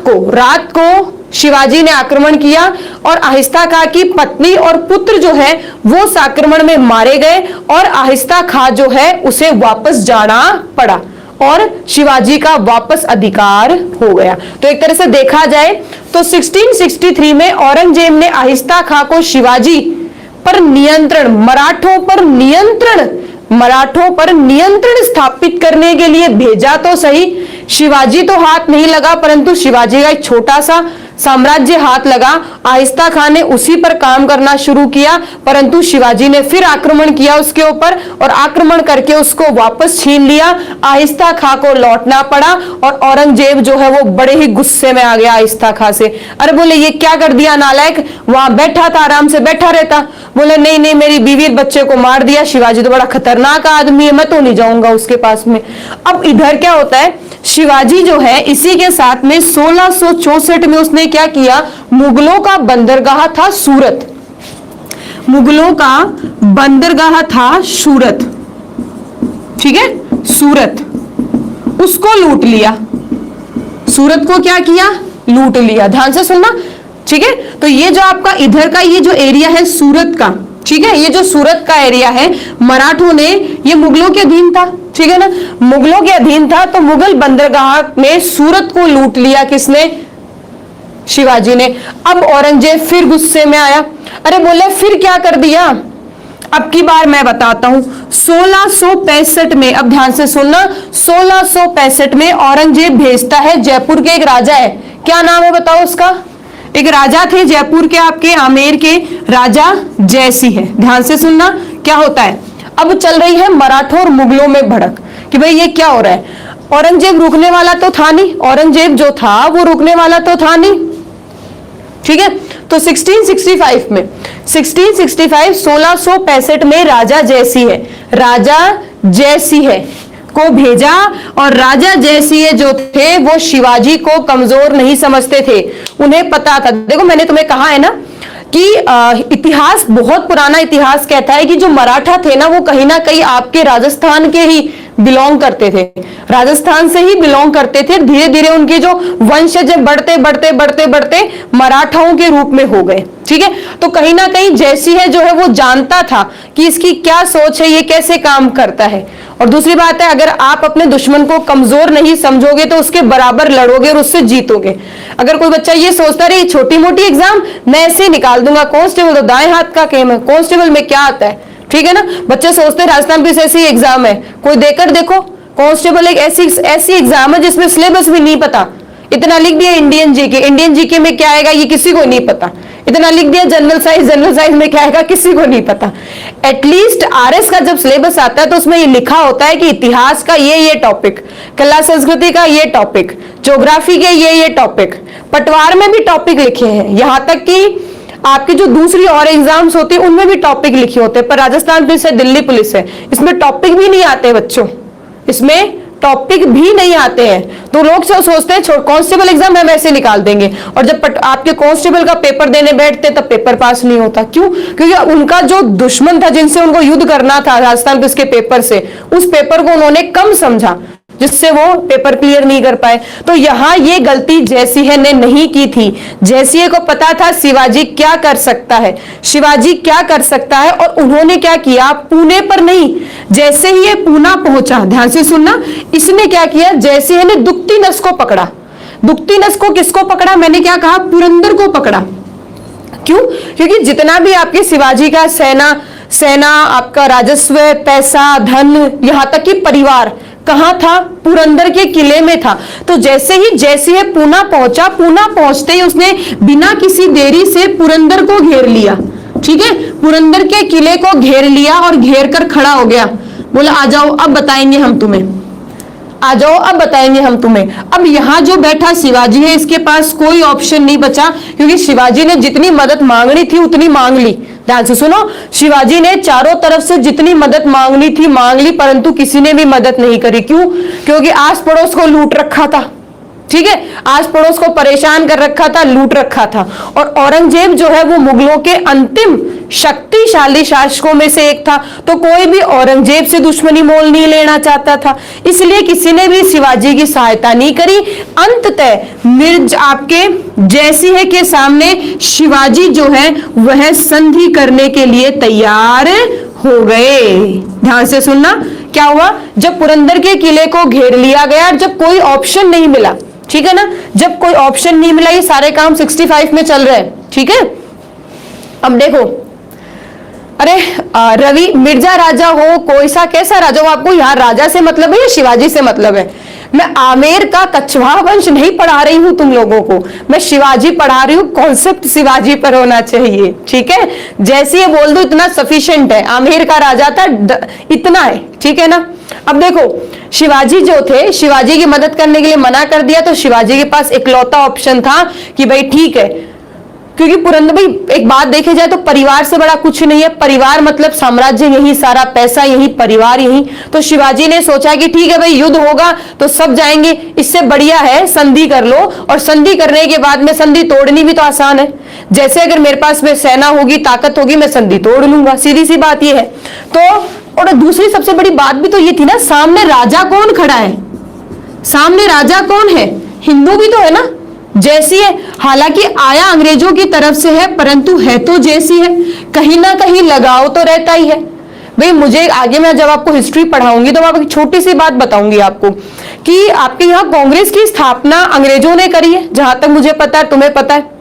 को शिवाजी ने आक्रमण किया और आहिस्ता खां की पत्नी और पुत्र जो है वो उस आक्रमण में मारे गए और आहिस्ता खां जो है उसे वापस जाना पड़ा और शिवाजी का वापस अधिकार हो गया। तो एक तरह से देखा जाए तो 1663 में औरंगजेब ने आहिस्ता खां को शिवाजी पर नियंत्रण, मराठों पर नियंत्रण स्थापित करने के लिए भेजा तो सही, शिवाजी तो हाथ नहीं लगा, परंतु शिवाजी का एक छोटा सा साम्राज्य हाथ लगा। आहिस्ता खां ने उसी पर काम करना शुरू किया, परंतु शिवाजी ने फिर आक्रमण किया उसके ऊपर और आक्रमण करके उसको वापस छीन लिया। आहिस्ता खां को लौटना पड़ा और औरंगजेब जो है वो बड़े ही गुस्से में आ गया आहिस्ता खां से। अरे बोले ये क्या कर दिया नालायक, वहां बैठा था, आराम से बैठा रहता। बोले नहीं नहीं, मेरी बीवी बच्चे को मार दिया, शिवाजी तो बड़ा खतरनाक आदमी है, मैं तो नहीं जाऊंगा उसके पास में। अब इधर क्या होता है, शिवाजी जो है इसी के साथ में 1664 में उसने क्या किया, मुगलों का बंदरगाह था सूरत, मुगलों का बंदरगाह था सूरत, ठीक है, सूरत, उसको लूट लिया, सूरत को क्या किया, लूट लिया। ध्यान से सुनना, ठीक है। तो ये जो आपका इधर का ये जो एरिया है सूरत का, ठीक है, ये जो सूरत का एरिया है मराठों ने, ये मुगलों के अधीन था, ठीक है ना, मुगलों के अधीन था। तो मुगल बंदरगाह में सूरत को लूट लिया, किसने, शिवाजी ने। अब औरंगजेब फिर गुस्से में आया, अरे बोले फिर क्या कर दिया, अब की बार मैं बताता हूं। 1665 में, अब ध्यान से सुनना, 1665 में औरंगजेब भेजता है, जयपुर के एक राजा है, क्या नाम है बताओ उसका, एक राजा थे जयपुर के, आपके आमेर के राजा जयसिंह है। ध्यान से सुनना क्या होता है। अब चल रही है मराठों और मुगलों में भड़क कि भाई ये क्या हो रहा है। औरंगजेब रुकने वाला तो था नहीं, औरंगजेब जो था वो रुकने वाला तो था नहीं, ठीक है। तो 1665 में 1665 में राजा जयसिंह है, राजा जयसिंह है को भेजा और राजा जयसिंह जो थे वो शिवाजी को कमजोर नहीं समझते थे, उन्हें पता था। देखो मैंने तुम्हें कहा है ना कि इतिहास, बहुत पुराना इतिहास कहता है कि जो मराठा थे ना वो कहीं ना कहीं आपके राजस्थान के ही बिलोंग करते थे, राजस्थान से ही बिलोंग करते थे। धीरे धीरे उनके जो वंशज बढ़ते बढ़ते बढ़ते बढ़ते मराठाओं के रूप में हो गए, ठीक है। तो कहीं ना कहीं जयसिंह जो है वो जानता था कि इसकी क्या सोच है, ये कैसे काम करता है। और दूसरी बात है, अगर आप अपने दुश्मन को कमजोर नहीं समझोगे तो उसके बराबर लड़ोगे और उससे जीतोगे। अगर कोई बच्चा ये सोचता रहे छोटी मोटी एग्जाम मैं ऐसे निकाल दूंगा, कांस्टेबल तो दाएं हाथ का गेम है, कांस्टेबल में क्या आता है, ठीक है ना। बच्चे सोचते हैं राजस्थान पुलिस ऐसी एग्जाम है, कोई देकर देखो, कांस्टेबल एक ऐसी एग्जाम है जिसमें सिलेबस भी नहीं पता, इतना लिख दिया इंडियन जीके में क्या आएगा ये किसी को नहीं पता, इतना लिख दिया जनरल साइंस में क्या आएगा किसी को नहीं पता। एटलीस्ट आरएस का जब सिलेबस आता है तो उसमें ये लिखा होता है कि इतिहास का ये टॉपिक, कला संस्कृति का ये टॉपिक, ज्योग्राफी के ये टॉपिक, पटवार में भी टॉपिक लिखे हैं, यहां तक कि आपकी जो दूसरी और एग्जाम्स होती है उनमें भी टॉपिक लिखे होते हैं। पर राजस्थान पुलिस है, दिल्ली पुलिस है, इसमें टॉपिक भी नहीं आते बच्चों, इसमें टॉपिक भी नहीं आते हैं। तो लोग सोचते हैं कांस्टेबल एग्जाम हम ऐसे निकाल देंगे, और जब आपके कांस्टेबल का पेपर देने बैठते तब पेपर पास नहीं होता। क्यों? क्योंकि उनका जो दुश्मन था जिनसे उनको युद्ध करना था राजस्थान पुलिस के पेपर से, उस पेपर को उन्होंने कम समझा जिससे वो पेपर क्लियर नहीं कर पाए। तो यहां ये गलती जयसिंह ने नहीं की थी। जयसिंह को पता था शिवाजी क्या कर सकता है, शिवाजी क्या कर सकता है, और उन्होंने क्या किया, पुणे पर नहीं, जैसे ही ये पूना पहुंचा, ध्यान से सुनना, इसने क्या किया, जयसिंह ने दुखती नस को पकड़ा। दुखती नस को किसको पकड़ा, मैंने क्या कहा, पुरंदर को पकड़ा। क्यों? क्योंकि जितना भी आपके शिवाजी का सेना आपका राजस्व, पैसा, धन, यहां तक कि परिवार कहां था, पुरंदर के किले में था। तो जैसे ही जयसिंह पूना पहुंचा, पूना पहुंचते ही उसने बिना किसी देरी से पुरंदर को घेर लिया, ठीक है, पुरंदर के किले को घेर लिया और घेर कर खड़ा हो गया, बोला आ जाओ अब बताएंगे हम तुम्हें, आ जाओ, अब बताएंगे हम तुम्हें। अब यहाँ जो बैठा शिवाजी है, इसके पास कोई ऑप्शन नहीं बचा, क्योंकि शिवाजी ने जितनी मदद मांगनी थी उतनी मांग ली। ध्यान से सुनो, शिवाजी ने चारों तरफ से जितनी मदद मांगनी थी मांग ली, परंतु किसी ने भी मदद नहीं करी। क्यों? क्योंकि आस पड़ोस को लूट रखा था। ठीक है, आस पड़ोस को परेशान कर रखा था, लूट रखा था। और औरंगजेब जो है वो मुगलों के अंतिम शक्तिशाली शासकों में से एक था, तो कोई भी औरंगजेब से दुश्मनी मोल नहीं लेना चाहता था, इसलिए किसी ने भी शिवाजी की सहायता नहीं करी। अंततः मिर्जा आपके जैसी है के सामने शिवाजी जो है वह संधि करने के लिए तैयार हो गए। ध्यान से सुनना, क्या हुआ? जब पुरंदर के किले को घेर लिया गया, जब कोई ऑप्शन नहीं मिला, ठीक है ना, जब कोई ऑप्शन नहीं मिला, ये सारे काम 65 में चल रहे हैं। ठीक है, अब देखो, अरे रवि, मिर्जा राजा हो, कोई सा कैसा राजा हो, आपको यहाँ राजा से मतलब है या शिवाजी से मतलब है? मैं आमेर का कछवा वंश नहीं पढ़ा रही हूं तुम लोगों को, मैं शिवाजी पढ़ा रही हूं। कॉन्सेप्ट शिवाजी पर होना चाहिए। ठीक है, जैसे ये बोल दो इतना सफिशिएंट है, आमेर का राजा था, इतना है। ठीक है ना। अब देखो, शिवाजी जो थे, शिवाजी की मदद करने के लिए मना कर दिया, तो शिवाजी के पास इकलौता ऑप्शन था कि भाई ठीक है, क्योंकि पुरंदर, भाई एक बात देखे जाए तो परिवार से बड़ा कुछ नहीं है। परिवार मतलब साम्राज्य यही, सारा पैसा यही, परिवार यही। तो शिवाजी ने सोचा कि ठीक है भाई, युद्ध होगा तो सब जाएंगे, इससे बढ़िया है संधि कर लो, और संधि करने के बाद में संधि तोड़नी भी तो आसान है। जैसे अगर मेरे पास में सेना होगी, ताकत होगी, मैं संधि तोड़ लूंगा, सीधी सी बात यह है। तो और दूसरी सबसे बड़ी बात भी तो ये थी ना, सामने राजा कौन खड़ा है? सामने राजा कौन है? हिंदू भी तो है ना, जैसी है। हालांकि आया अंग्रेजों की तरफ से है, परंतु है तो जैसी है, कहीं ना कहीं लगाव तो रहता ही है। भाई मुझे आगे मैं जब आपको हिस्ट्री पढ़ाऊंगी तो मैं आपको छोटी सी बात बताऊंगी आपको कि आपके यहाँ कांग्रेस की स्थापना अंग्रेजों ने करी है, जहां तक मुझे पता है, तुम्हें पता है।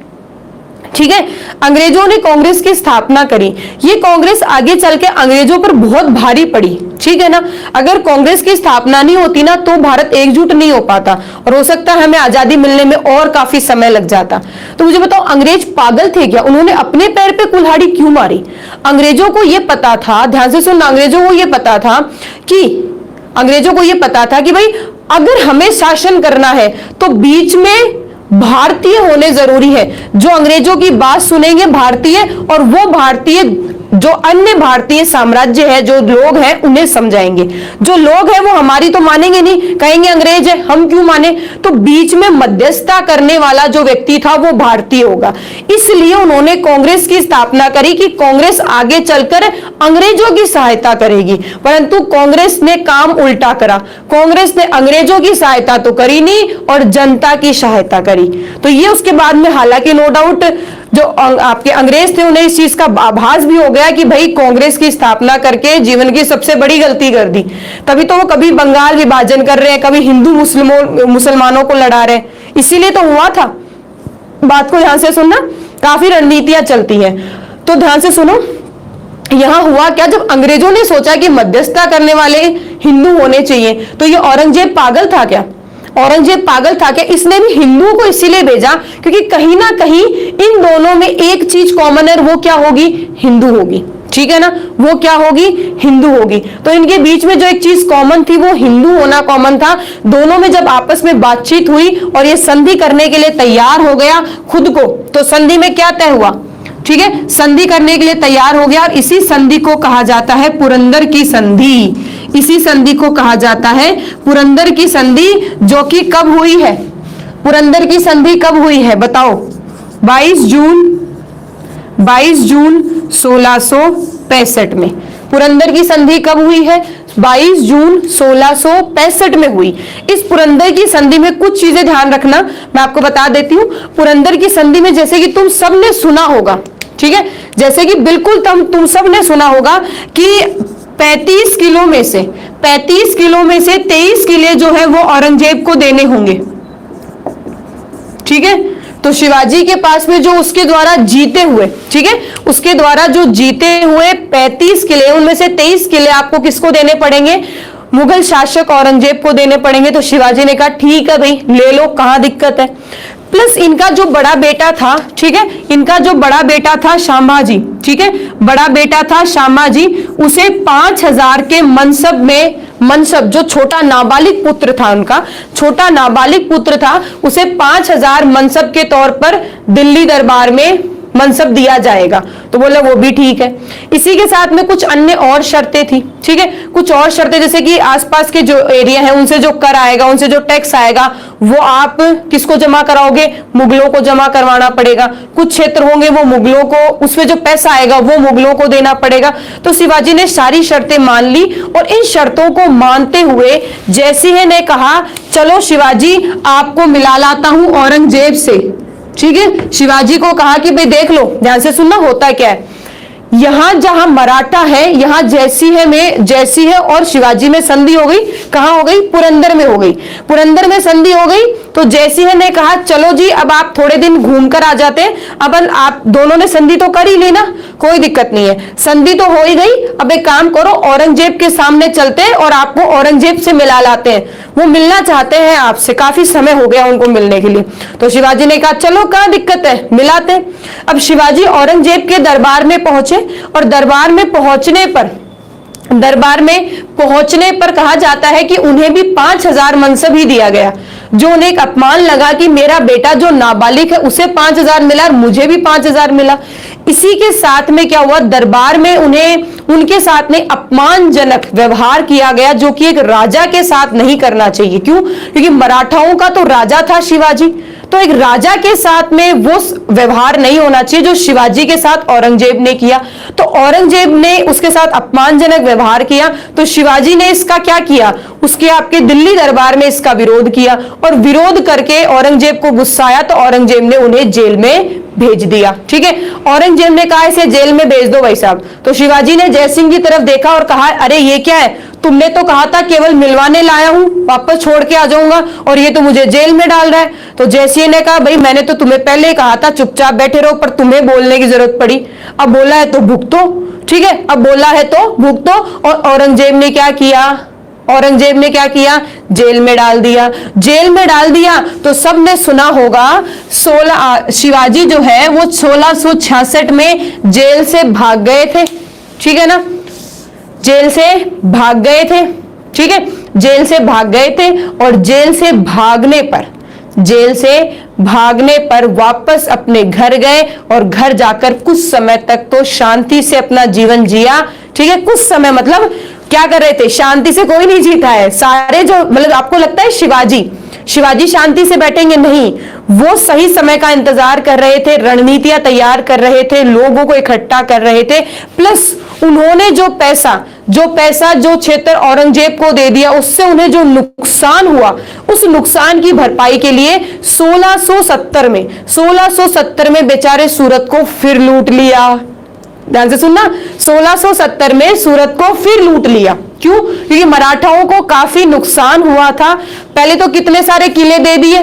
ठीक है, अंग्रेजों ने कांग्रेस की स्थापना करी। ये कांग्रेस आगे चल के अंग्रेजों पर बहुत भारी पड़ी। ठीक है ना, अगर कांग्रेस की स्थापना नहीं होती ना तो भारत एकजुट नहीं हो पाता, और हो सकता है हमें आजादी मिलने में और काफी समय लग जाता। तो मुझे बताओ, अंग्रेज पागल थे क्या? उन्होंने अपने पैर पे कुल्हाड़ी क्यों मारी? अंग्रेजों को यह पता था, ध्यान से सुनना, अंग्रेजों को यह पता था कि भाई अगर हमें शासन करना है तो बीच में भारतीय होने जरूरी है। जो अंग्रेजों की बात सुनेंगे भारतीय, और वो भारतीय जो अन्य भारतीय साम्राज्य है, जो लोग हैं उन्हें समझाएंगे। जो लोग हैं वो हमारी तो मानेंगे नहीं, कहेंगे अंग्रेज है, हम क्यों माने। तो बीच में मध्यस्थता करने वाला जो व्यक्ति था वो भारतीय होगा। इसलिए उन्होंने कांग्रेस की स्थापना करी कि कांग्रेस आगे चलकर अंग्रेजों की सहायता करेगी, परंतु कांग्रेस ने काम उल्टा करा। कांग्रेस ने अंग्रेजों की सहायता तो करी नहीं और जनता की सहायता करी। तो ये उसके बाद में, हालांकि नो डाउट जो आपके अंग्रेज थे उन्हें इस चीज का आभास भी हो गया कि भाई कांग्रेस की स्थापना करके जीवन की सबसे बड़ी गलती कर दी। तभी तो वो कभी बंगाल विभाजन कर रहे हैं, कभी हिंदू मुसलमानों को लड़ा रहे हैं, इसीलिए तो हुआ था। बात को ध्यान से सुनना, काफी रणनीतियां चलती हैं, तो ध्यान से सुनो। यहां हुआ क्या, जब अंग्रेजों ने सोचा कि मध्यस्थता करने वाले हिंदू होने चाहिए, तो ये औरंगजेब पागल था क्या? औरंगजेब पागल था क्या? इसने भी हिंदुओं को इसीलिए भेजा क्योंकि कहीं ना कहीं इन दोनों में एक चीज कॉमन है, वो क्या होगी? हिंदू होगी। ठीक है ना, वो क्या होगी? हिंदू होगी। तो इनके बीच में जो एक चीज कॉमन थी वो हिंदू होना कॉमन था। दोनों में जब आपस में बातचीत हुई और ये संधि करने के लिए तैयार हो गया खुद को, तो संधि में क्या तय हुआ? ठीक है, संधि करने के लिए तैयार हो गया, और इसी संधि को कहा जाता है पुरंदर की संधि। इसी संधि को कहा जाता है पुरंदर की संधि, जो कि कब हुई है? पुरंदर की संधि कब हुई है बताओ? 22 जून 1665 में। पुरंदर की संधि कब हुई है? 22 जून 1665 में हुई। इस पुरंदर की संधि में कुछ चीजें ध्यान रखना, मैं आपको बता देती हूँ। पुरंदर की संधि में जैसे कि तुम सबने सुना होगा, ठीक है, जैसे कि बिल्कुल तुम सबने सुना होगा कि 35 किलो में से 23 किले जो है वो औरंगजेब को देने होंगे। ठीक है, तो शिवाजी के पास में जो उसके द्वारा जीते हुए, ठीक है, उसके द्वारा जो जीते हुए 35 किले, उनमें से 23 किले आपको किसको देने पड़ेंगे? मुगल शासक औरंगजेब को देने पड़ेंगे। तो शिवाजी ने कहा ठीक है भाई, ले लो, कहां दिक्कत है। प्लस इनका जो बड़ा बेटा था, ठीक है, इनका जो बड़ा बेटा था शामाजी, ठीक है, बड़ा बेटा था शामाजी, उसे 5000 के मनसब में मनसब, जो छोटा नाबालिग पुत्र था, उनका छोटा नाबालिग पुत्र था, उसे 5,000 मनसब के तौर पर दिल्ली दरबार में मनसब दिया जाएगा। तो बोला वो भी ठीक है। इसी के साथ में कुछ अन्य और शर्तें थी, ठीक है, कुछ और शर्तें, जैसे कि आसपास के जो एरिया है उनसे जो कर आएगा, उनसे जो टैक्स आएगा, वो आप किसको जमा कराओगे? मुगलों को जमा करवाना पड़ेगा। कुछ क्षेत्र होंगे वो मुगलों को, उसमें जो पैसा आएगा वो मुगलों को देना पड़ेगा। तो शिवाजी ने सारी शर्तें मान ली और इन शर्तों को मानते हुए जयसिंह ने कहा, चलो शिवाजी आपको मिला लाता हूं औरंगजेब से, ठीक है। शिवाजी को कहा कि भाई देख लो, ध्यान से सुनना होता क्या है। यहां जहां मराठा है, यहां जयसिंह और शिवाजी में संधि हो गई। कहां हो गई? पुरंदर में हो गई। पुरंदर में संधि हो गई तो जयसिंह ने कहा चलो जी अब आप थोड़े दिन घूम कर आ जाते। अब आप दोनों ने संधि तो कर ही ली ना, कोई दिक्कत नहीं है, संधि तो हो ही गई। अब एक काम करो, औरंगजेब के सामने चलते हैं और आपको औरंगजेब से मिला लाते हैं, वो मिलना चाहते हैं आपसे, काफी समय हो गया उनको मिलने के लिए। तो शिवाजी ने कहा चलो क्या दिक्कत है, मिलाते। अब शिवाजी औरंगजेब के दरबार में पहुंचे और दरबार में पहुंचने पर कहा जाता है कि उन्हें भी 5,000 मनसब ही दिया गया, जो उन्हें एक अपमान लगा कि मेरा बेटा जो नाबालिग है उसे 5,000 मिला और मुझे भी 5,000 मिला। इसी के साथ में क्या हुआ, दरबार में उनके साथ में अपमानजनक व्यवहार किया गया, जो कि एक राजा के साथ नहीं करना चाहिए। क्यों? क्योंकि मराठाओं का तो राजा था शिवाजी, तो एक राजा के साथ में वो व्यवहार नहीं होना चाहिए जो शिवाजी के साथ औरंगजेब ने किया। तो औरंगजेब ने उसके साथ अपमानजनक व्यवहार किया, तो शिवाजी ने इसका क्या किया, उसके आपके दिल्ली दरबार में इसका विरोध किया और विरोध करके औरंगजेब को गुस्सा आया तो औरंगजेब ने उन्हें जेल में भेज दिया। ठीक है, औरंगजेब ने कहा इसे जेल में भेज दो भाई साहब। तो शिवाजी ने जयसिंह की तरफ देखा और कहा अरे ये क्या है, तुमने तो कहा था केवल मिलवाने लाया हूं, वापस छोड़ के आ जाऊंगा और ये तो मुझे जेल में डाल रहा है। तो जयसिंह ने कहा भाई मैंने तो तुम्हें पहले ही कहा था चुपचाप बैठे रहो, पर तुम्हें बोलने की जरूरत पड़ी। अब बोला है तो भुगतो, ठीक है, अब बोला है तो भुगतो। और औरंगजेब ने क्या किया, जेल में डाल दिया। जेल में डाल दिया तो सबने सुना होगा, शिवाजी जो है वो 1666 में जेल से भाग गए थे, ठीक है ना, जेल से भाग गए थे, ठीक है, जेल से भाग गए थे। और जेल से भागने पर वापस अपने घर गए और घर जाकर कुछ समय तक तो शांति से अपना जीवन जिया। ठीक है, कुछ समय मतलब क्या कर रहे थे, शांति से कोई नहीं जीता है। सारे जो मतलब आपको लगता है शिवाजी शांति से बैठेंगे, नहीं, वो सही समय का इंतजार कर रहे थे, रणनीतियां तैयार कर रहे थे, लोगों को इकट्ठा कर रहे थे। प्लस उन्होंने जो क्षेत्र औरंगजेब को दे दिया, उससे उन्हें जो नुकसान हुआ, उस नुकसान की भरपाई के लिए 1670 में बेचारे सूरत को फिर लूट लिया। ध्यान से सुनना, 1670 में सूरत को फिर लूट लिया। क्यों? क्योंकि मराठाओं को काफी नुकसान हुआ था। पहले तो कितने सारे किले दे दिए,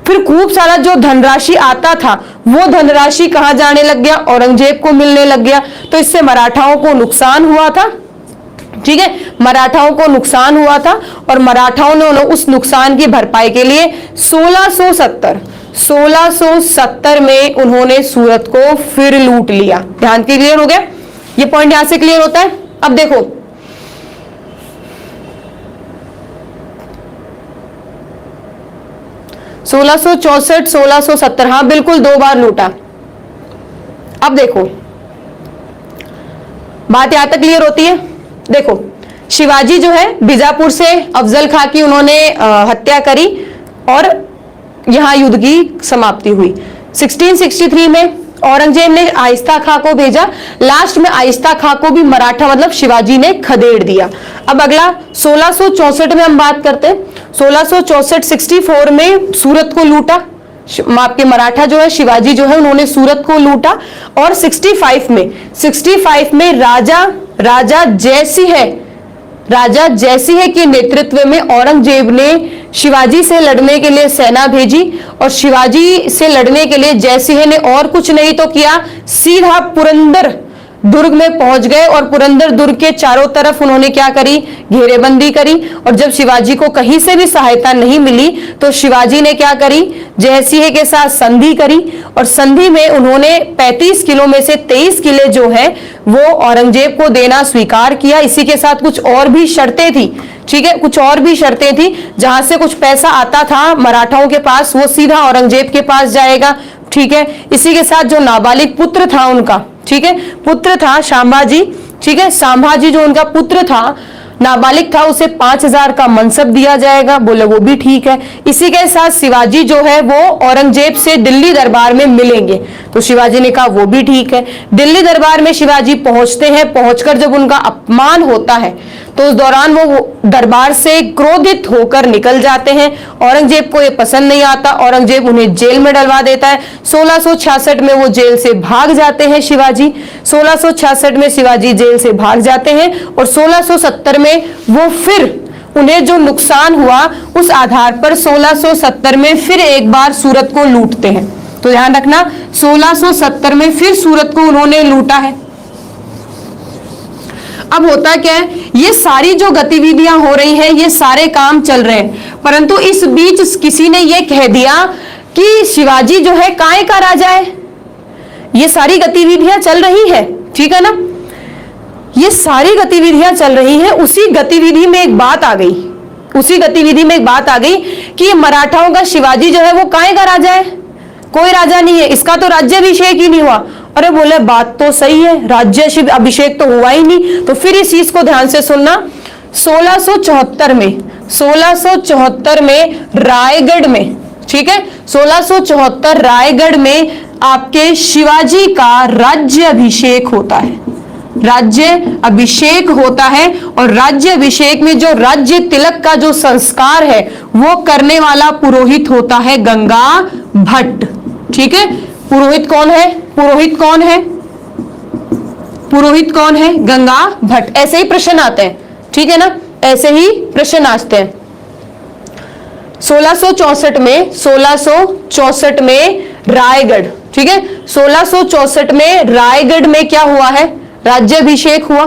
फिर खूब सारा जो धनराशि आता था वो धनराशि कहां जाने लग गया, औरंगजेब को मिलने लग गया। तो इससे मराठाओं को नुकसान हुआ था, ठीक है, मराठाओं को नुकसान हुआ था और मराठाओं ने उस नुकसान की भरपाई के लिए 1670 में उन्होंने सूरत को फिर लूट लिया। ध्यान क्लियर हो गया, ये पॉइंट यहां से क्लियर होता है। अब देखो 1664 1670, हाँ बिल्कुल 2 बार लूटा। अब देखो बात यहां तक क्लियर होती है। देखो शिवाजी जो है बीजापुर से अफजल खां की उन्होंने हत्या करी और यहां युद्ध की समाप्ति हुई। 1663 में औरंगजेब ने आहिस्ता खां को भेजा, लास्ट में आहिस्ता खां को भी मराठा मतलब शिवाजी ने खदेड़ दिया। अब अगला 1664 में हम बात करते हैं। 1664 में सूरत को लूटा, आपके मराठा जो है शिवाजी जो है उन्होंने सूरत को लूटा। और 65 में राजा जयसिंह के नेतृत्व में औरंगजेब ने शिवाजी से लड़ने के लिए सेना भेजी और शिवाजी से लड़ने के लिए जयसिंह ने और कुछ नहीं तो किया, सीधा दुर्ग में पहुंच गए और पुरंदर दुर्ग के चारों तरफ उन्होंने क्या करी, घेरेबंदी करी। और जब शिवाजी को कहीं से भी सहायता नहीं मिली तो शिवाजी ने क्या करी, जयसिंह के साथ संधि करी और संधि में उन्होंने 35 किलो में से 23 किले जो है वो औरंगजेब को देना स्वीकार किया। इसी के साथ कुछ और भी शर्तें थी, ठीक है, कुछ और भी शर्तें थी। जहां से कुछ पैसा आता था मराठाओं के पास वो सीधा औरंगजेब के पास जाएगा, ठीक है। इसी के साथ जो नाबालिग पुत्र था उनका, ठीक है, पुत्र था संभाजी, ठीक है, संभाजी जो उनका पुत्र था, नाबालिग था, उसे 5000 का मनसब दिया जाएगा। बोले वो भी ठीक है। इसी के साथ शिवाजी जो है वो औरंगजेब से दिल्ली दरबार में मिलेंगे, तो शिवाजी ने कहा वो भी ठीक है। दिल्ली दरबार में शिवाजी पहुंचते हैं। पहुंचकर जब उनका अपमान होता है तो उस दौरान वो दरबार से क्रोधित होकर निकल जाते हैं। औरंगजेब को ये पसंद नहीं आता, औरंगजेब उन्हें जेल में डलवा देता है। 1666 में वो जेल से भाग जाते हैं शिवाजी। 1666 में शिवाजी जेल से भाग जाते हैं और 1670 में वो फिर उन्हें जो नुकसान हुआ उस आधार पर 1670 में फिर एक बार सूरत को लूटते हैं। तो ध्यान रखना 1670 में फिर सूरत को उन्होंने लूटा है। अब होता क्या है, ये सारी जो गतिविधियां हो रही हैं, ये सारे काम चल रहे हैं, परंतु इस बीच किसी ने ये कह दिया कि शिवाजी जो है काय का राजा है। ये सारी गतिविधियां चल रही है, ठीक है ना, ये सारी गतिविधियां चल रही हैं। उसी गतिविधि में एक बात आ गई, उसी गतिविधि में एक बात आ गई कि मराठाओं का शिवाजी जो है वो काय का राजा है, कोई राजा नहीं है, इसका तो राज्याभिषेक ही नहीं हुआ। अरे बोले बात तो सही है, राज्य अभिषेक तो हुआ ही नहीं। तो फिर इस चीज को ध्यान से सुनना, 1674 में रायगढ़ में, ठीक है, 1674 रायगढ़ में आपके शिवाजी का राज्य अभिषेक होता है, राज्य अभिषेक होता है। और राज्य अभिषेक में जो राज्य तिलक का जो संस्कार है वो करने वाला पुरोहित होता है गंगा भट्ट, ठीक है। पुरोहित कौन है, पुरोहित कौन है, पुरोहित कौन है, गंगा भट्ट। ऐसे ही प्रश्न आते हैं, ठीक है ना, ऐसे ही प्रश्न आते हैं। 1664 में रायगढ़, ठीक है, 1664 में रायगढ़ में क्या हुआ है, राज्याभिषेक हुआ,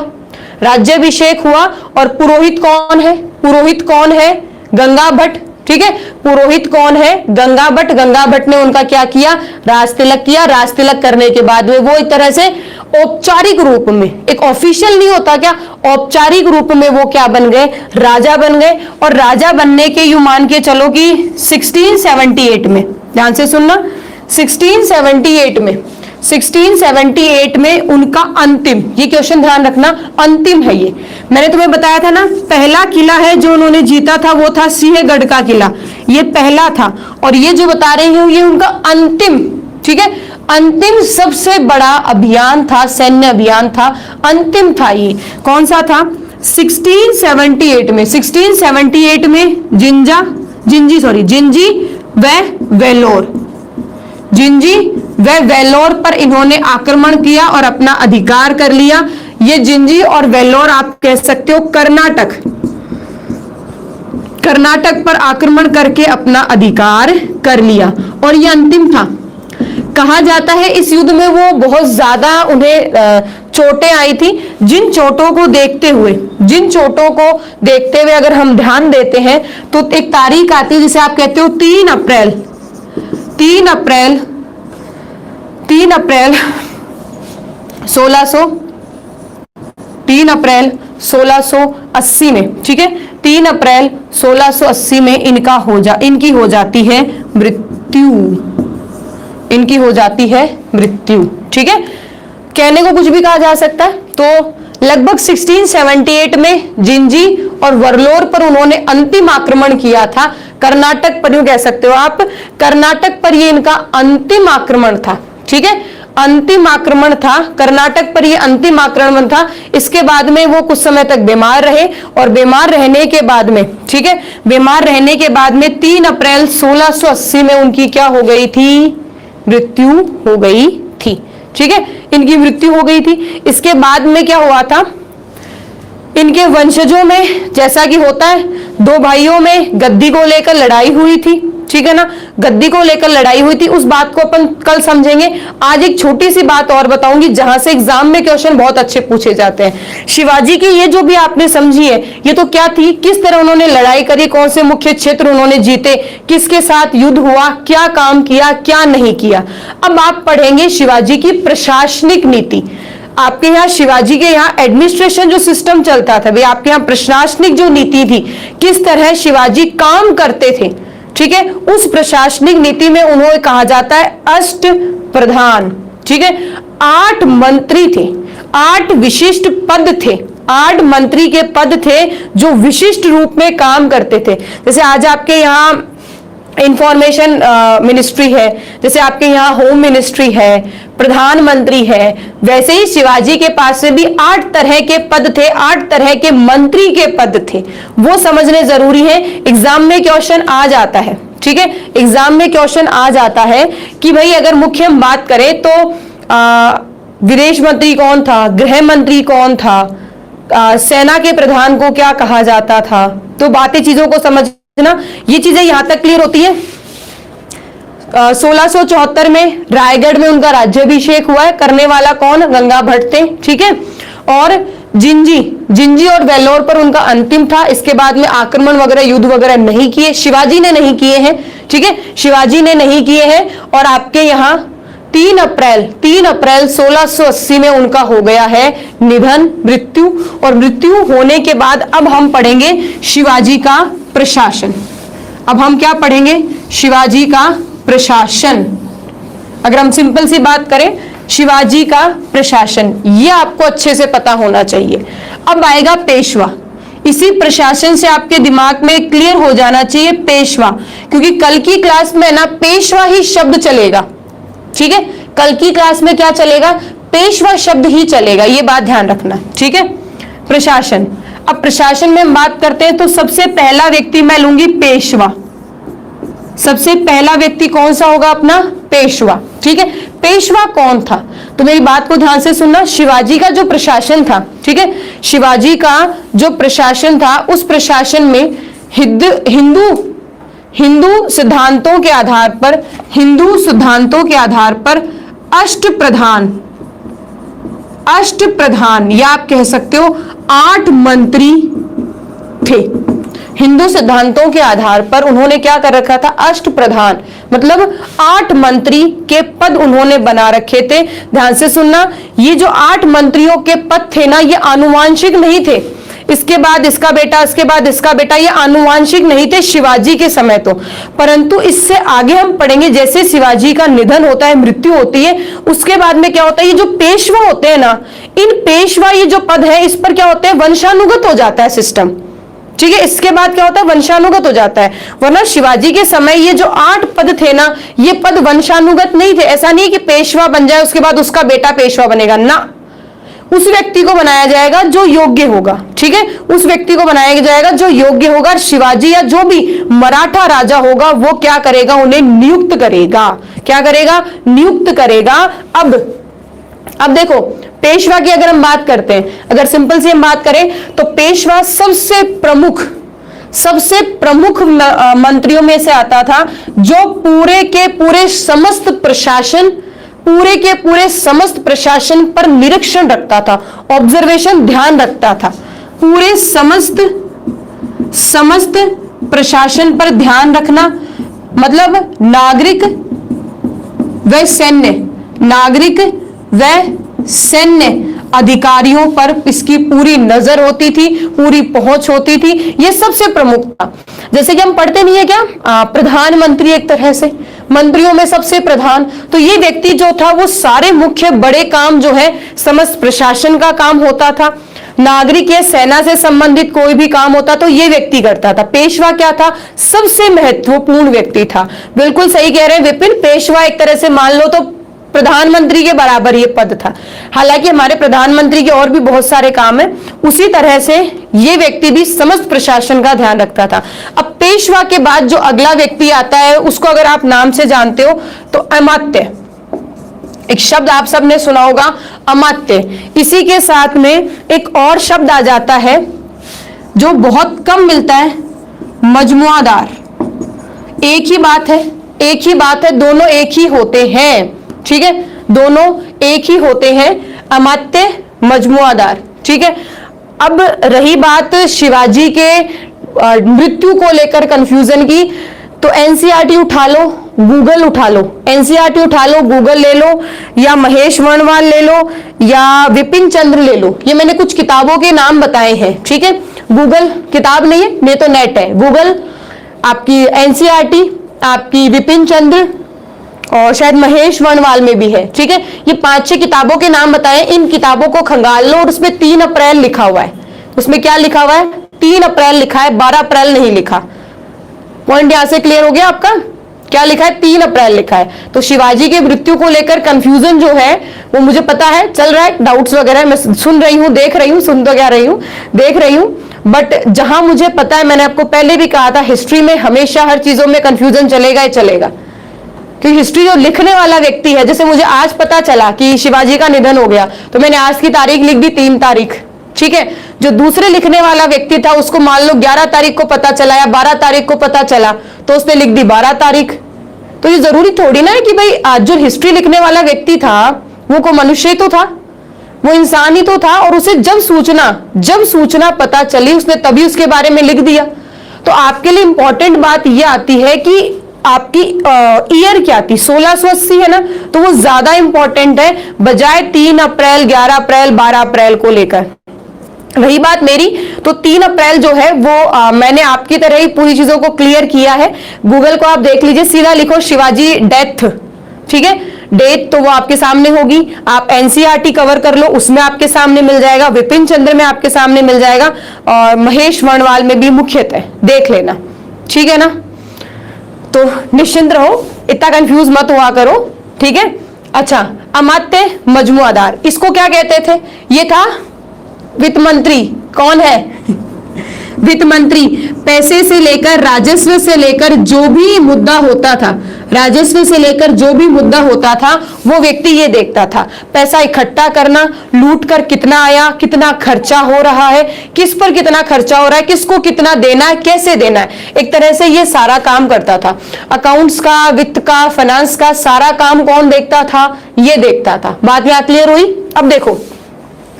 राज्याभिषेक हुआ। और पुरोहित कौन है, पुरोहित कौन है, गंगा भट्ट, ठीक है, पुरोहित कौन है, गंगा भट्ट। गंगा भट्ट ने उनका क्या किया, राज तिलक किया। राज तिलक करने के बाद में वो एक तरह से औपचारिक रूप में, एक ऑफिशियल नहीं होता क्या, औपचारिक रूप में वो क्या बन गए, राजा बन गए। और राजा बनने के यूं मान के चलो कि 1678 में, ध्यान से सुनना, 1678 में उनका अंतिम, ये क्वेश्चन ध्यान रखना, अंतिम है ये। मैंने तुम्हें बताया था ना, पहला किला है जो उन्होंने जीता था वो था सिंहगढ़ का किला, ये पहला था। और ये जो बता रही हूं ये उनका अंतिम, ठीक है, अंतिम सबसे बड़ा अभियान था, सैन्य अभियान था, अंतिम था ये। कौन सा था, 1678 में, 1678 में जिंजी व वेल्लोर, जिंजी व वेल्लोर पर इन्होंने आक्रमण किया और अपना अधिकार कर लिया। ये जिंजी और वेल्लोर आप कह सकते हो कर्नाटक पर आक्रमण करके अपना अधिकार कर लिया। और ये अंतिम था। कहा जाता है इस युद्ध में वो बहुत ज्यादा उन्हें चोटें आई थी। जिन चोटों को देखते हुए अगर हम ध्यान देते हैं तो एक तारीख आती है जिसे आप कहते हो 3 अप्रैल 1680 में, ठीक है, 3 अप्रैल 1680 में इनकी हो जाती है मृत्यु, ठीक है। कहने को कुछ भी कहा जा सकता है। तो लगभग 1678 में जिंजी और वेल्लोर पर उन्होंने अंतिम आक्रमण किया था। कर्नाटक पर, यूं कह सकते हो आप, कर्नाटक पर ये इनका अंतिम आक्रमण था, ठीक है, अंतिम आक्रमण था, कर्नाटक पर ये अंतिम आक्रमण था। इसके बाद में वो कुछ समय तक बीमार रहे और बीमार रहने के बाद में, ठीक है, बीमार रहने के बाद में 3 अप्रैल 1680 में उनकी क्या हो गई थी, मृत्यु हो गई थी, ठीक है, इनकी मृत्यु हो गई थी। इसके बाद में क्या हुआ था, इनके वंशजों में, जैसा कि होता है, 2 भाइयों में गद्दी को लेकर लड़ाई हुई थी, ठीक है ना, गद्दी को लेकर लड़ाई हुई थी, उस बात को अपन कल समझेंगे। आज एक छोटी सी बात और बताऊंगी जहां से एग्जाम में क्वेश्चन बहुत अच्छे पूछे जाते हैं। शिवाजी की ये जो भी आपने समझी है, ये तो क्या थी, किस तरह उन्होंने लड़ाई करी, कौन से मुख्य क्षेत्र उन्होंने जीते, किसके साथ युद्ध हुआ, क्या काम किया, क्या नहीं किया। अब आप पढ़ेंगे शिवाजी की प्रशासनिक नीति। आपके यहाँ शिवाजी के यहाँ एडमिनिस्ट्रेशन जो सिस्टम चलता था, भाई आपके यहाँ प्रशासनिक जो नीति थी, किस तरह शिवाजी काम करते थे, ठीक है, उस प्रशासनिक नीति में उन्होंने कहा जाता है अष्ट प्रधान। ठीक है, 8 मंत्री थे, 8 विशिष्ट पद थे, 8 मंत्री के पद थे जो विशिष्ट रूप में काम करते थे। जैसे आज आपके यहाँ इंफॉर्मेशन मिनिस्ट्री है, जैसे आपके यहाँ होम मिनिस्ट्री है, प्रधानमंत्री है, वैसे ही शिवाजी के पास में भी 8 तरह के पद थे, 8 तरह के मंत्री के पद थे। वो समझने जरूरी है, एग्जाम में क्वेश्चन आ जाता है। ठीक है, एग्जाम में क्वेश्चन आ जाता है कि भाई अगर मुख्य हम बात करें तो विदेश मंत्री कौन था, गृह मंत्री कौन था, सेना के प्रधान को क्या कहा जाता था, तो बातें चीजों को समझ ना, ये चीजें यहां तक क्लियर होती है। 1674 में रायगढ़ में उनका राज्याभिषेक हुआ है, करने वाला कौन, गंगा भट्ट थे। ठीक है, और जिंजी और वेल्लोर पर उनका अंतिम था। इसके बाद में आक्रमण वगैरह, युद्ध वगैरह नहीं किए, शिवाजी ने नहीं किए हैं। ठीक है, शिवाजी ने नहीं किए हैं। और आपके यहाँ 3 अप्रैल 1680 में उनका हो गया है निधन, मृत्यु। और मृत्यु होने के बाद अब हम पढ़ेंगे शिवाजी का प्रशासन। अब हम क्या पढ़ेंगे, शिवाजी का प्रशासन। अगर हम सिंपल सी बात करें, शिवाजी का प्रशासन, ये आपको अच्छे से पता होना चाहिए। अब आएगा पेशवा। इसी प्रशासन से आपके दिमाग में क्लियर हो जाना चाहिए पेशवा, क्योंकि कल की क्लास में ना पेशवा ही शब्द चलेगा। ठीक है, कल की क्लास में क्या चलेगा, पेशवा शब्द ही चलेगा, ये बात ध्यान रखना। ठीक है, प्रशासन। अब प्रशासन में हम बात करते हैं तो सबसे पहला व्यक्ति मैं लूंगी पेशवा। सबसे पहला व्यक्ति कौन सा होगा अपना, पेशवा। ठीक है, पेशवा कौन था, तो मेरी बात को ध्यान से सुनना। शिवाजी का जो प्रशासन था, ठीक है, शिवाजी का जो प्रशासन था, उस प्रशासन में हिंदू सिद्धांतों के आधार पर अष्टप्रधान या आप कह सकते हो 8 मंत्री थे। हिंदू सिद्धांतों के आधार पर उन्होंने क्या कर रखा था, अष्टप्रधान, मतलब 8 मंत्री के पद उन्होंने बना रखे थे। ध्यान से सुनना, ये जो 8 मंत्रियों के पद थे ना, ये आनुवांशिक नहीं थे। इसके बाद इसका बेटा, इसके बाद इसका बेटा, ये आनुवांशिक नहीं थे शिवाजी के समय तो। परंतु इससे आगे हम पढ़ेंगे, जैसे शिवाजी का निधन होता है, मृत्यु होती है, उसके बाद में क्या होता है, ये जो पेशवा होते हैं ना, इन पेशवा ये जो पद है, इस पर क्या होता है, वंशानुगत हो जाता है सिस्टम। ठीक है, इसके बाद क्या होता है, वंशानुगत हो जाता है। वरना शिवाजी के समय ये जो 8 पद थे ना, ये पद वंशानुगत नहीं थे। ऐसा नहीं कि पेशवा बन जाए उसके बाद उसका बेटा पेशवा बनेगा ना, उस व्यक्ति को बनाया जाएगा जो योग्य होगा। ठीक है, उस व्यक्ति को बनाया जाएगा जो योग्य होगा। शिवाजी या जो भी मराठा राजा होगा वो क्या करेगा, उन्हें नियुक्त करेगा। क्या करेगा, नियुक्त करेगा। अब देखो, पेशवा की अगर हम बात करते हैं, अगर सिंपल सी हम बात करें तो पेशवा सबसे प्रमुख मंत्रियों में से आता था, जो पूरे के पूरे समस्त प्रशासन पर निरीक्षण रखता था, ऑब्जर्वेशन, ध्यान रखता था। पूरे समस्त प्रशासन पर ध्यान रखना, मतलब नागरिक व सैन्य अधिकारियों पर इसकी पूरी नजर होती थी, पूरी पहुंच होती थी। यह सबसे प्रमुख था। जैसे कि हम पढ़ते नहीं है क्या, प्रधानमंत्री एक तरह से मंत्रियों में सबसे प्रधान, तो ये व्यक्ति जो था वो सारे मुख्य बड़े काम जो है समस्त प्रशासन का काम होता था। नागरिक या सेना से संबंधित कोई भी काम होता तो ये व्यक्ति करता था। पेशवा क्या था, सबसे महत्वपूर्ण व्यक्ति था। बिल्कुल सही कह रहे हैं विपिन, पेशवा एक तरह से मान लो तो प्रधानमंत्री के बराबर ये पद था। हालांकि हमारे प्रधानमंत्री के और भी बहुत सारे काम है, उसी तरह से ये व्यक्ति भी समस्त प्रशासन का ध्यान रखता था। अब पेशवा के बाद जो अगला व्यक्ति आता है, उसको अगर आप नाम से जानते हो तो अमात्य। एक शब्द आप सबने सुना होगा, अमात्य। इसी के साथ में एक और शब्द आ जाता है जो बहुत कम मिलता है, मजमुआदार। एक ही बात है, एक ही बात है, दोनों एक ही होते हैं, ठीक है, दोनों एक ही होते हैं, अमात्य मजमुआदार, ठीक है। अब रही बात शिवाजी के मृत्यु को लेकर कंफ्यूजन की, तो एनसीईआरटी उठा लो, गूगल उठा लो, एनसीईआरटी उठा लो, गूगल ले लो, या महेश वर्णवाल ले लो, या विपिन चंद्र ले लो। ये मैंने कुछ किताबों के नाम बताए हैं, ठीक है। गूगल किताब नहीं है, ये तो नेट है, गूगल आपकी एनसीईआरटी, आपकी विपिन चंद्र, और शायद महेश वर्णवाल में भी है, ठीक है। ये 5-6 किताबों के नाम बताए, इन किताबों को खंगाल लो और उसमें 3 अप्रैल लिखा हुआ है। उसमें क्या लिखा हुआ है? 3 अप्रैल लिखा है, 12 अप्रैल नहीं लिखा। पॉइंट यहां से क्लियर हो गया आपका? क्या लिखा है? 3 अप्रैल लिखा है। तो शिवाजी के मृत्यु को लेकर कंफ्यूजन जो है वो मुझे पता है, चल रहा है, डाउट्स वगैरह मैं सुन रही हूं, देख रही हूं, सुन तो क्या रही हूं, देख रही हूं, बट जहां मुझे पता है, मैंने आपको पहले भी कहा था, हिस्ट्री में हमेशा हर चीजों में कंफ्यूजन चलेगा ही चलेगा, क्योंकि हिस्ट्री जो लिखने वाला व्यक्ति है, जैसे मुझे आज पता चला कि शिवाजी का निधन हो गया, तो मैंने आज की तारीख लिख दी 3 तारीख, ठीक है। जो दूसरे लिखने वाला व्यक्ति था उसको मान लो 11 तारीख को पता चला या 12 तारीख को पता चला, तो उसने लिख दी 12 तारीख। तो ये जरूरी थोड़ी ना है कि भाई आज जो हिस्ट्री लिखने वाला व्यक्ति था वो को मनुष्य ही तो था, वो इंसान ही तो था, और उसे जब सूचना पता चली उसने तभी उसके बारे में लिख दिया। तो आपके लिए इंपॉर्टेंट बात यह आती है कि आपकी ईयर क्या थी, 1680 है ना, तो वो ज्यादा इंपॉर्टेंट है बजाय 3 अप्रैल, 11 अप्रैल, 12 अप्रैल को लेकर। रही बात मेरी, तो 3 अप्रैल जो है वो मैंने आपकी तरह ही पूरी चीजों को क्लियर किया है। गूगल को आप देख लीजिए, सीधा लिखो शिवाजी डेथ, ठीक है, डेट तो वो आपके सामने होगी। आप एनसीईआरटी कवर कर लो, उसमें आपके सामने मिल जाएगा, विपिन चंद्र में आपके सामने मिल जाएगा, और महेश वर्णवाल में भी मुख्यतः देख लेना, ठीक है ना। तो निश्चिंत रहो, इतना कंफ्यूज मत हुआ करो, ठीक है। अच्छा, अमात्य मजमुआदार, इसको क्या कहते थे? ये था वित्त मंत्री। कौन है? वित्त मंत्री। पैसे से लेकर, राजस्व से लेकर जो भी मुद्दा होता था, राजस्व से लेकर जो भी मुद्दा होता था, वो व्यक्ति ये देखता था। पैसा इकट्ठा करना, लूट कर कितना आया, कितना खर्चा हो रहा है, किस पर कितना खर्चा हो रहा है, किसको कितना देना है, कैसे देना है, एक तरह से ये सारा काम करता था। अकाउंट्स का, वित्त का, फाइनेंस का सारा काम कौन देखता था? ये देखता था। बात यहां क्लियर हुई? अब देखो,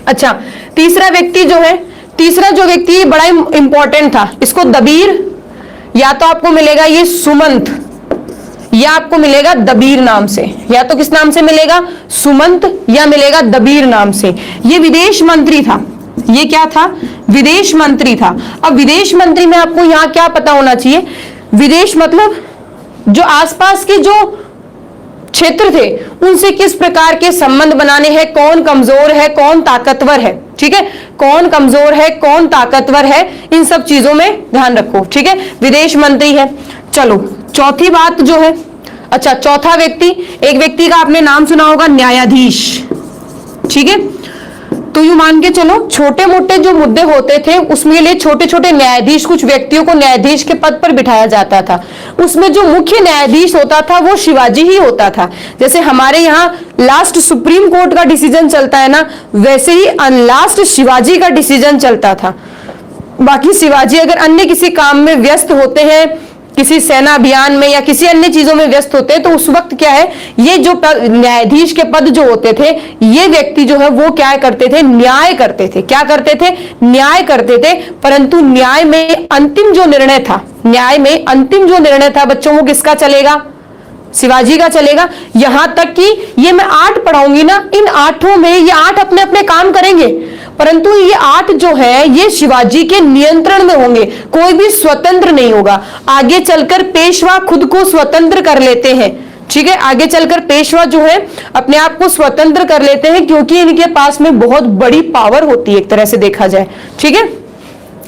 अच्छा, तीसरा व्यक्ति जो है, तीसरा जो व्यक्ति बड़ा इंपॉर्टेंट था, इसको दबीर, या तो आपको मिलेगा ये सुमंत, या आपको मिलेगा दबीर नाम से, या तो किस नाम से मिलेगा? सुमंत, या मिलेगा दबीर नाम से। ये विदेश मंत्री था। ये क्या था? विदेश मंत्री था। अब विदेश मंत्री में आपको यहां क्या पता होना चाहिए? विदेश मतलब जो आसपास के जो क्षेत्र थे उनसे किस प्रकार के संबंध बनाने हैं, कौन कमजोर है, कौन ताकतवर है, ठीक है, कौन कमजोर है, कौन ताकतवर है, इन सब चीजों में ध्यान रखो, ठीक है। विदेश मंत्री है। चलो, चौथी बात जो है, अच्छा, चौथा व्यक्ति, एक व्यक्ति का आपने नाम सुना होगा, न्यायाधीश, ठीक है। तो यूं मान के चलो, छोटे मोटे जो मुद्दे होते थे उसमें लिए छोटे छोटे न्यायाधीश, कुछ व्यक्तियों को न्यायाधीश के पद पर बिठाया जाता था। उसमें जो मुख्य न्यायाधीश होता था वो शिवाजी ही होता था। जैसे हमारे यहाँ लास्ट सुप्रीम कोर्ट का डिसीजन चलता है ना, वैसे ही लास्ट शिवाजी का डिसीजन चलता था। बाकी शिवाजी अगर अन्य किसी काम में व्यस्त होते हैं, किसी सेना अभियान में या किसी अन्य चीजों में व्यस्त होते हैं, तो उस वक्त क्या है, ये जो न्यायाधीश के पद जो होते थे, ये व्यक्ति जो है वो क्या करते थे? न्याय करते थे। क्या करते थे? न्याय करते थे। परंतु न्याय में अंतिम जो निर्णय था, न्याय में अंतिम जो निर्णय था बच्चों, वो किसका चलेगा? शिवाजी का चलेगा। यहां तक कि ये मैं 8 पढ़ाऊंगी ना, इन 8 में ये 8 अपने अपने काम करेंगे, परंतु ये 8 जो है ये शिवाजी के नियंत्रण में होंगे, कोई भी स्वतंत्र नहीं होगा। आगे चलकर पेशवा खुद को स्वतंत्र कर लेते हैं, ठीक है, आगे चलकर पेशवा जो है अपने आप को स्वतंत्र कर लेते हैं, क्योंकि इनके पास में बहुत बड़ी पावर होती है एक तरह से देखा जाए, ठीक है।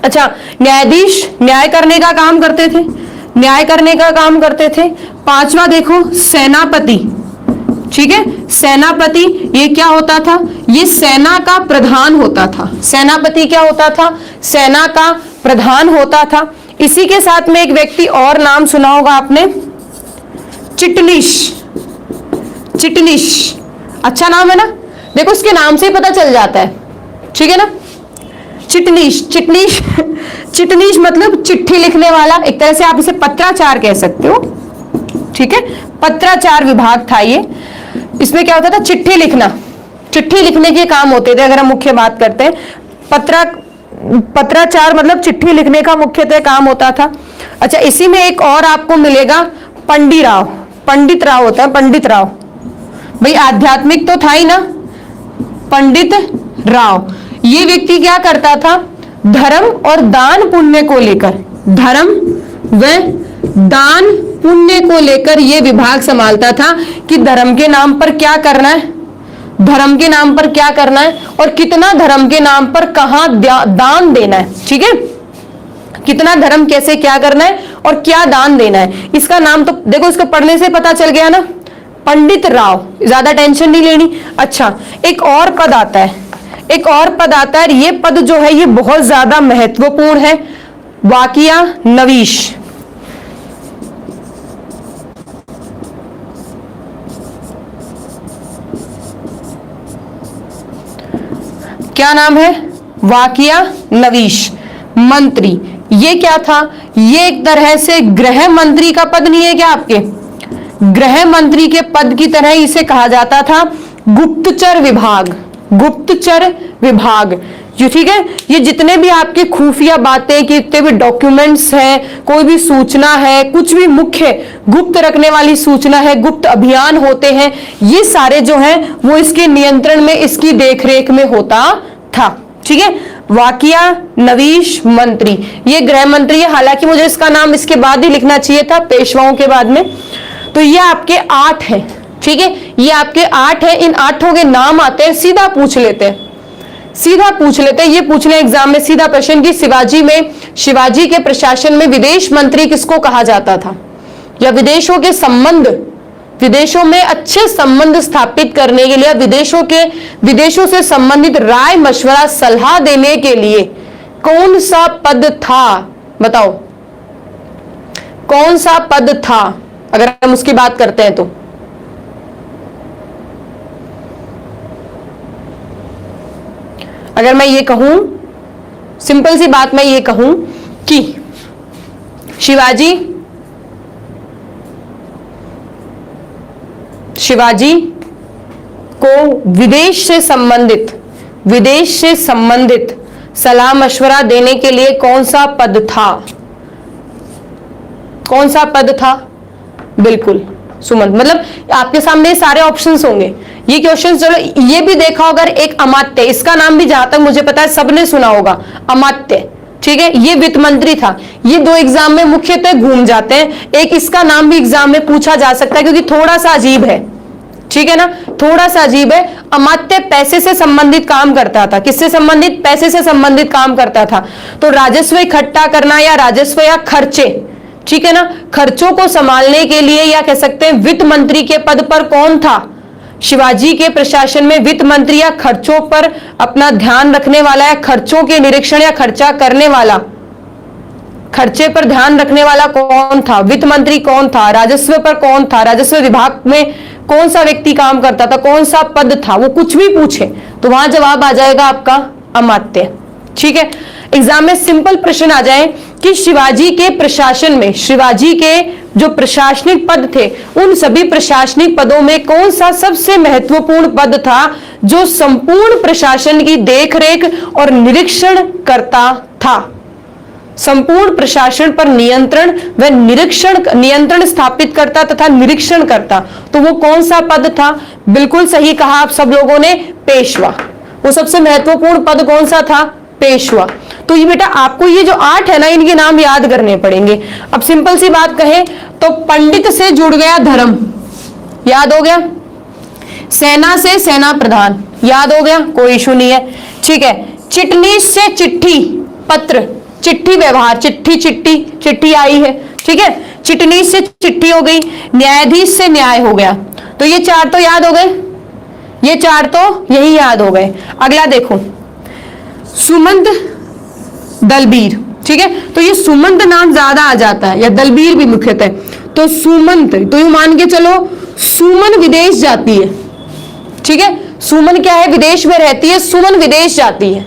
अच्छा, न्यायाधीश न्याय करने का काम करते थे, न्याय करने का काम करते थे। 5वां देखो, सेनापति, ठीक है, सेनापति ये क्या होता था? ये सेना का प्रधान होता था। सेनापति क्या होता था? सेना का प्रधान होता था। इसी के साथ में एक व्यक्ति और नाम सुना होगा आपने, चिटनिश। चिटनिश अच्छा नाम है ना, देखो इसके नाम से ही पता चल जाता है, ठीक है ना। चिटनीश, चिटनीश चिटनीश मतलब चिट्ठी लिखने वाला, एक तरह से आप इसे पत्राचार कह सकते हो, ठीक है। पत्राचार विभाग था ये। इसमें क्या होता था, चिट्ठी लिखना, चिट्ठी लिखने के काम होते थे। अगर हम मुख्य बात करते हैं, पत्राचार मतलब चिट्ठी लिखने का मुख्यतः काम होता था। अच्छा, इसी में एक और आपको मिलेगा पंडित राव, पंडित राव होता है, पंडित राव। भाई आध्यात्मिक तो था ही ना, पंडित राव। ये व्यक्ति क्या करता था, धर्म और दान पुण्य को लेकर, धर्म व दान पुण्य को लेकर ये विभाग संभालता था कि धर्म के नाम पर क्या करना है, धर्म के नाम पर क्या करना है और कितना धर्म के नाम पर कहां दान देना है, ठीक है। कितना धर्म कैसे क्या करना है और क्या दान देना है, इसका नाम तो देखो, इसको पढ़ने से पता चल गया ना, पंडित राव। ज्यादा टेंशन नहीं लेनी। अच्छा, एक और पद आता है, एक और पद आता है, ये पद जो है ये बहुत ज्यादा महत्वपूर्ण है, वाकिया नवीश। क्या नाम है, वाकिया नवीश मंत्री। ये क्या था, ये एक तरह से गृह मंत्री का पद नहीं है क्या आपके, गृह मंत्री के पद की तरह इसे कहा जाता था गुप्तचर विभाग, गुप्तचर विभाग जो, ठीक है। ये जितने भी आपके खुफिया बातें, कितने भी डॉक्यूमेंट्स हैं, कोई भी सूचना है, कुछ भी मुख्य गुप्त रखने वाली सूचना है, गुप्त अभियान होते हैं, ये सारे जो हैं वो इसके नियंत्रण में, इसकी देखरेख में होता था, ठीक है। वाकिया नवीश मंत्री, ये गृह मंत्री है। हालांकि मुझे इसका नाम इसके बाद ही लिखना चाहिए था, पेशवाओं के बाद में। तो ये आपके 8 हैं, ठीक है, ये आपके 8 हैं। इन 8 के नाम आते हैं, सीधा पूछ लेते हैं, सीधा पूछ लेते हैं। ये पूछ ले एग्जाम में सीधा प्रश्न की शिवाजी में, शिवाजी के प्रशासन में विदेश मंत्री किसको कहा जाता था, या विदेशों के संबंध, विदेशों में अच्छे संबंध स्थापित करने के लिए, विदेशों से संबंधित राय मशवरा सलाह देने के लिए कौन सा पद था, बताओ कौन सा पद था, अगर हम उसकी बात करते हैं तो। अगर मैं ये कहूं, सिंपल सी बात मैं ये कहूं कि शिवाजी को विदेश से संबंधित सलाह मशवरा देने के लिए कौन सा पद था, कौन सा पद था, बिल्कुल सुमंत। मतलब आपके सामने सारे ऑप्शंस होंगे, ये क्वेश्चन। चलो ये भी देखा होगा, एक अमात्य, इसका नाम भी जहां तक मुझे पता है सबने सुना होगा, अमात्य, ठीक है। ये वित्त मंत्री था। ये 2 एग्जाम में मुख्यतः घूम जाते हैं, एक इसका नाम भी एग्जाम में पूछा जा सकता है क्योंकि थोड़ा सा अजीब है, ठीक है ना, थोड़ा सा अजीब है। अमात्य पैसे से संबंधित काम करता था, किससे संबंधित, पैसे से संबंधित काम करता था। तो राजस्व इकट्ठा करना या राजस्व या खर्चे, ठीक है ना, खर्चों को संभालने के लिए, या कह सकते हैं वित्त मंत्री के पद पर कौन था, शिवाजी के प्रशासन में वित्त मंत्री, या खर्चों पर अपना ध्यान रखने वाला, या खर्चों के निरीक्षण या खर्चा करने वाला, खर्चे पर ध्यान रखने वाला कौन था, वित्त मंत्री कौन था, राजस्व पर कौन था, राजस्व विभाग में कौन सा व्यक्ति काम करता था, कौन सा पद था, वो कुछ भी पूछे तो वहां जवाब आ जाएगा आपका अमात्य, ठीक है। एग्जाम में सिंपल प्रश्न आ जाए कि शिवाजी के प्रशासन में, शिवाजी के जो प्रशासनिक पद थे, उन सभी प्रशासनिक पदों में कौन सा सबसे महत्वपूर्ण पद था जो संपूर्ण प्रशासन की देखरेख और निरीक्षण करता था, संपूर्ण प्रशासन पर नियंत्रण व नियंत्रण स्थापित करता तथा निरीक्षण करता। तो वो कौन सा पद था, बिल्कुल सही कहा आप सब लोगों ने, पेशवा। वो सबसे महत्वपूर्ण पद कौन सा था, पेशवा। तो ये बेटा आपको ये जो 8 है ना, इनके नाम याद करने पड़ेंगे। अब सिंपल सी बात कहें तो पंडित से जुड़ गया धर्म, याद हो गया। सेना से सेना प्रधान, याद हो गया, कोई इशू नहीं है, ठीक है। चिटनीस से चिट्ठी पत्र, चिट्ठी व्यवहार, चिट्ठी आई है, ठीक है। चिटनीस से चिट्ठी हो गई, न्यायाधीश से न्याय हो गया। तो ये 4 तो याद हो गए, ये 4 तो यही याद हो गए। अगला देखो, सुमंत दलबीर, ठीक है। तो ये सुमंत नाम ज्यादा आ जाता है, या दलबीर भी मुख्यतः। तो सुमंत, तो ये मान के चलो सुमन विदेश जाती है, ठीक है। सुमन क्या है, विदेश में रहती है, सुमन विदेश जाती है।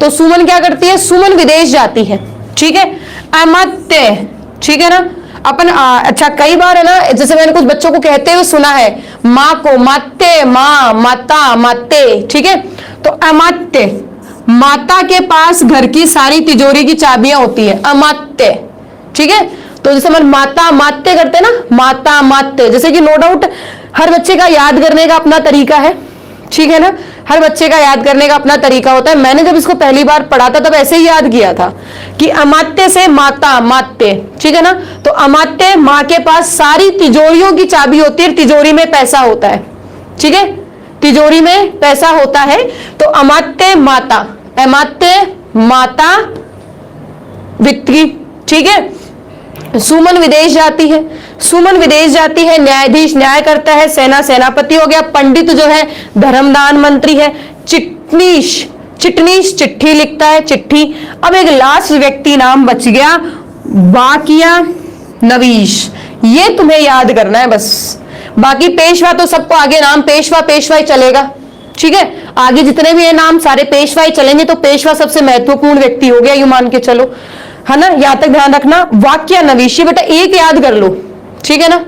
तो सुमन क्या करती है, सुमन विदेश जाती है, ठीक है। अमात्य, ठीक है ना। अपन अच्छा कई बार है ना, जैसे मैंने कुछ बच्चों को कहते हुए सुना है, माँ को माते, माँ, माता, माते, ठीक है। तो अमात्य, माता के पास घर की सारी तिजोरी की चाबियां होती है, अमात्य, ठीक है। तो जैसे मन माता मात्य करते हैं ना, माता मात्य, जैसे कि नो डाउट हर बच्चे का याद करने का अपना तरीका है, ठीक है ना। हर बच्चे का याद करने का अपना तरीका होता है। मैंने जब इसको पहली बार पढ़ा था तब ऐसे ही याद किया था कि अमात्य से माता, मात्य, ठीक है ना। तो अमात्य, माँ के पास सारी तिजोरियों की चाबी होती है, तिजोरी में पैसा होता है, ठीक है, तिजोरी में पैसा होता है। तो अमात्य माता, अमात्य माता वित्ती, ठीक है। सुमन विदेश जाती है, सुमन विदेश जाती है, न्यायाधीश न्याय करता है, सेना सेनापति हो गया, पंडित जो है धर्मदान मंत्री है, चिटनीश, चिटनीश चिट्ठी लिखता है, चिट्ठी। अब एक लास्ट व्यक्ति नाम बच गया, वाकिया नवीश, ये तुम्हें याद करना है बस। बाकी पेशवा तो सबको आगे नाम पेशवा पेशवा ही चलेगा, ठीक है। आगे जितने भी है नाम सारे पेशवा ही चलेंगे, तो पेशवा सबसे महत्वपूर्ण व्यक्ति हो गया, यूं मान के चलो, है ना। यहां तक ध्यान रखना। वाक्य नवीशी बेटा एक याद कर लो, ठीक है ना,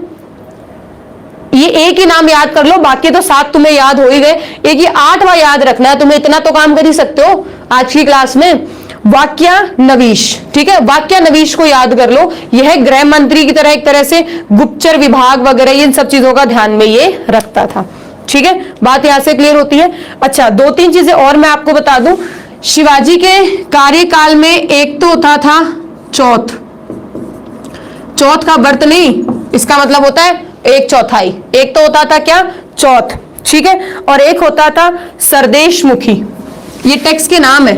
ये एक ही नाम याद कर लो, बाकी तो 7 तुम्हें याद हो ही गए। एक ये 8वां याद रखना है तुम्हें, इतना तो काम कर ही सकते हो आज की क्लास में। वाक्य नवीश, ठीक है, वाक्य नवीश को याद कर लो। यह गृह मंत्री की तरह एक तरह से गुप्तचर विभाग वगैरह इन सब चीजों का ध्यान में ये रखता था, ठीक है। बात यहां से क्लियर होती है। अच्छा 2-3 चीजें और मैं आपको बता दूं। शिवाजी के कार्यकाल में एक तो होता था चौथ, चौथ का व्रत नहीं, इसका मतलब होता है 1/4। एक तो होता था क्या, चौथ, ठीक है। और एक होता था सरदेशमुखी, ये टेक्स्ट के नाम है।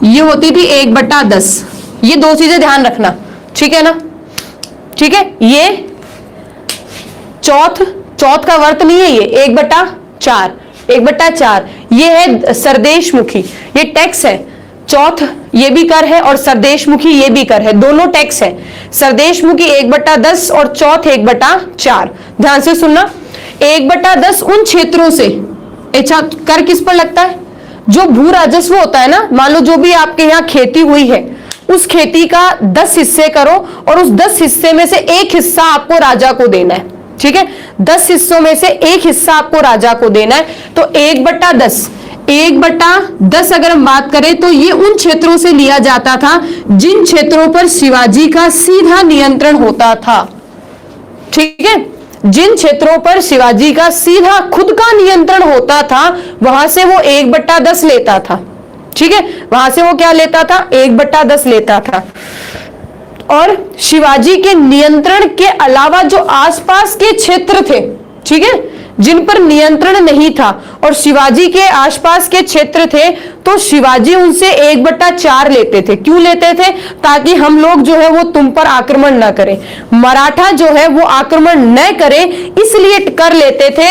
ये होती थी 1/10। ये 2 चीजें ध्यान रखना, ठीक है ना, ठीक है। ये चौथ, चौथ का व्रत नहीं है, ये 1/4, 1/4 ये है सरदेशमुखी, ये टैक्स है। चौथ ये भी कर है और सरदेशमुखी ये भी कर है, दोनों टैक्स है। सरदेशमुखी 1/10 और चौथ 1/4। ध्यान से सुनना, 1/10 उन क्षेत्रों से, अच्छा कर किस पर लगता है, जो भू राजस्व होता है ना, मान लो जो भी आपके यहाँ खेती हुई है उस खेती का 10 हिस्से करो और उस 10 हिस्से में से एक हिस्सा आपको राजा को देना है, ठीक है। 10 हिस्सों में से एक हिस्सा आपको राजा को देना है। तो 1/10, 1/10 अगर हम बात करें तो ये उन क्षेत्रों से लिया जाता था जिन क्षेत्रों पर शिवाजी का सीधा नियंत्रण होता था, ठीक है। जिन क्षेत्रों पर शिवाजी का सीधा खुद का नियंत्रण होता था वहां से वो 1/10 लेता था, ठीक है। वहां से वो क्या लेता था, 1/10 लेता था। और शिवाजी के नियंत्रण के अलावा जो आसपास के क्षेत्र थे, ठीक है, जिन पर नियंत्रण नहीं था और शिवाजी के आसपास के क्षेत्र थे, तो शिवाजी उनसे 1/4 लेते थे। क्यों लेते थे, ताकि हम लोग जो है वो तुम पर आक्रमण न करें, मराठा जो है वो आक्रमण न करे, इसलिए कर लेते थे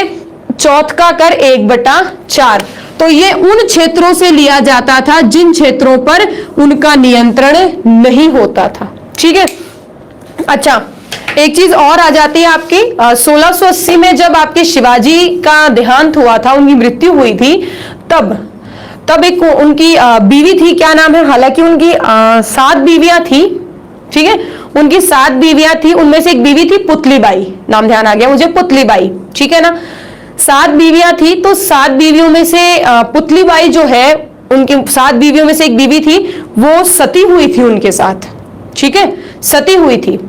चौथ का कर 1/4। तो ये उन क्षेत्रों से लिया जाता था जिन क्षेत्रों पर उनका नियंत्रण नहीं होता था, ठीक है। अच्छा एक चीज और आ जाती है आपकी, 1680 में जब आपके शिवाजी का देहांत हुआ था, उनकी मृत्यु हुई थी, तब एक उनकी बीवी थी, क्या नाम है, हालांकि उनकी 7 बीवियां थी, ठीक है। उनकी 7 बीवियां थी, उनमें से एक बीवी थी पुतलीबाई, नाम ध्यान आ गया मुझे, पुतलीबाई, ठीक है ना। 7 बीवियां थी, तो 7 बीवियों में से पुतलीबाई जो है, उनकी 7 बीवियों में से एक बीवी थी, वो सती हुई थी उनके साथ, ठीक है, सती हुई थी।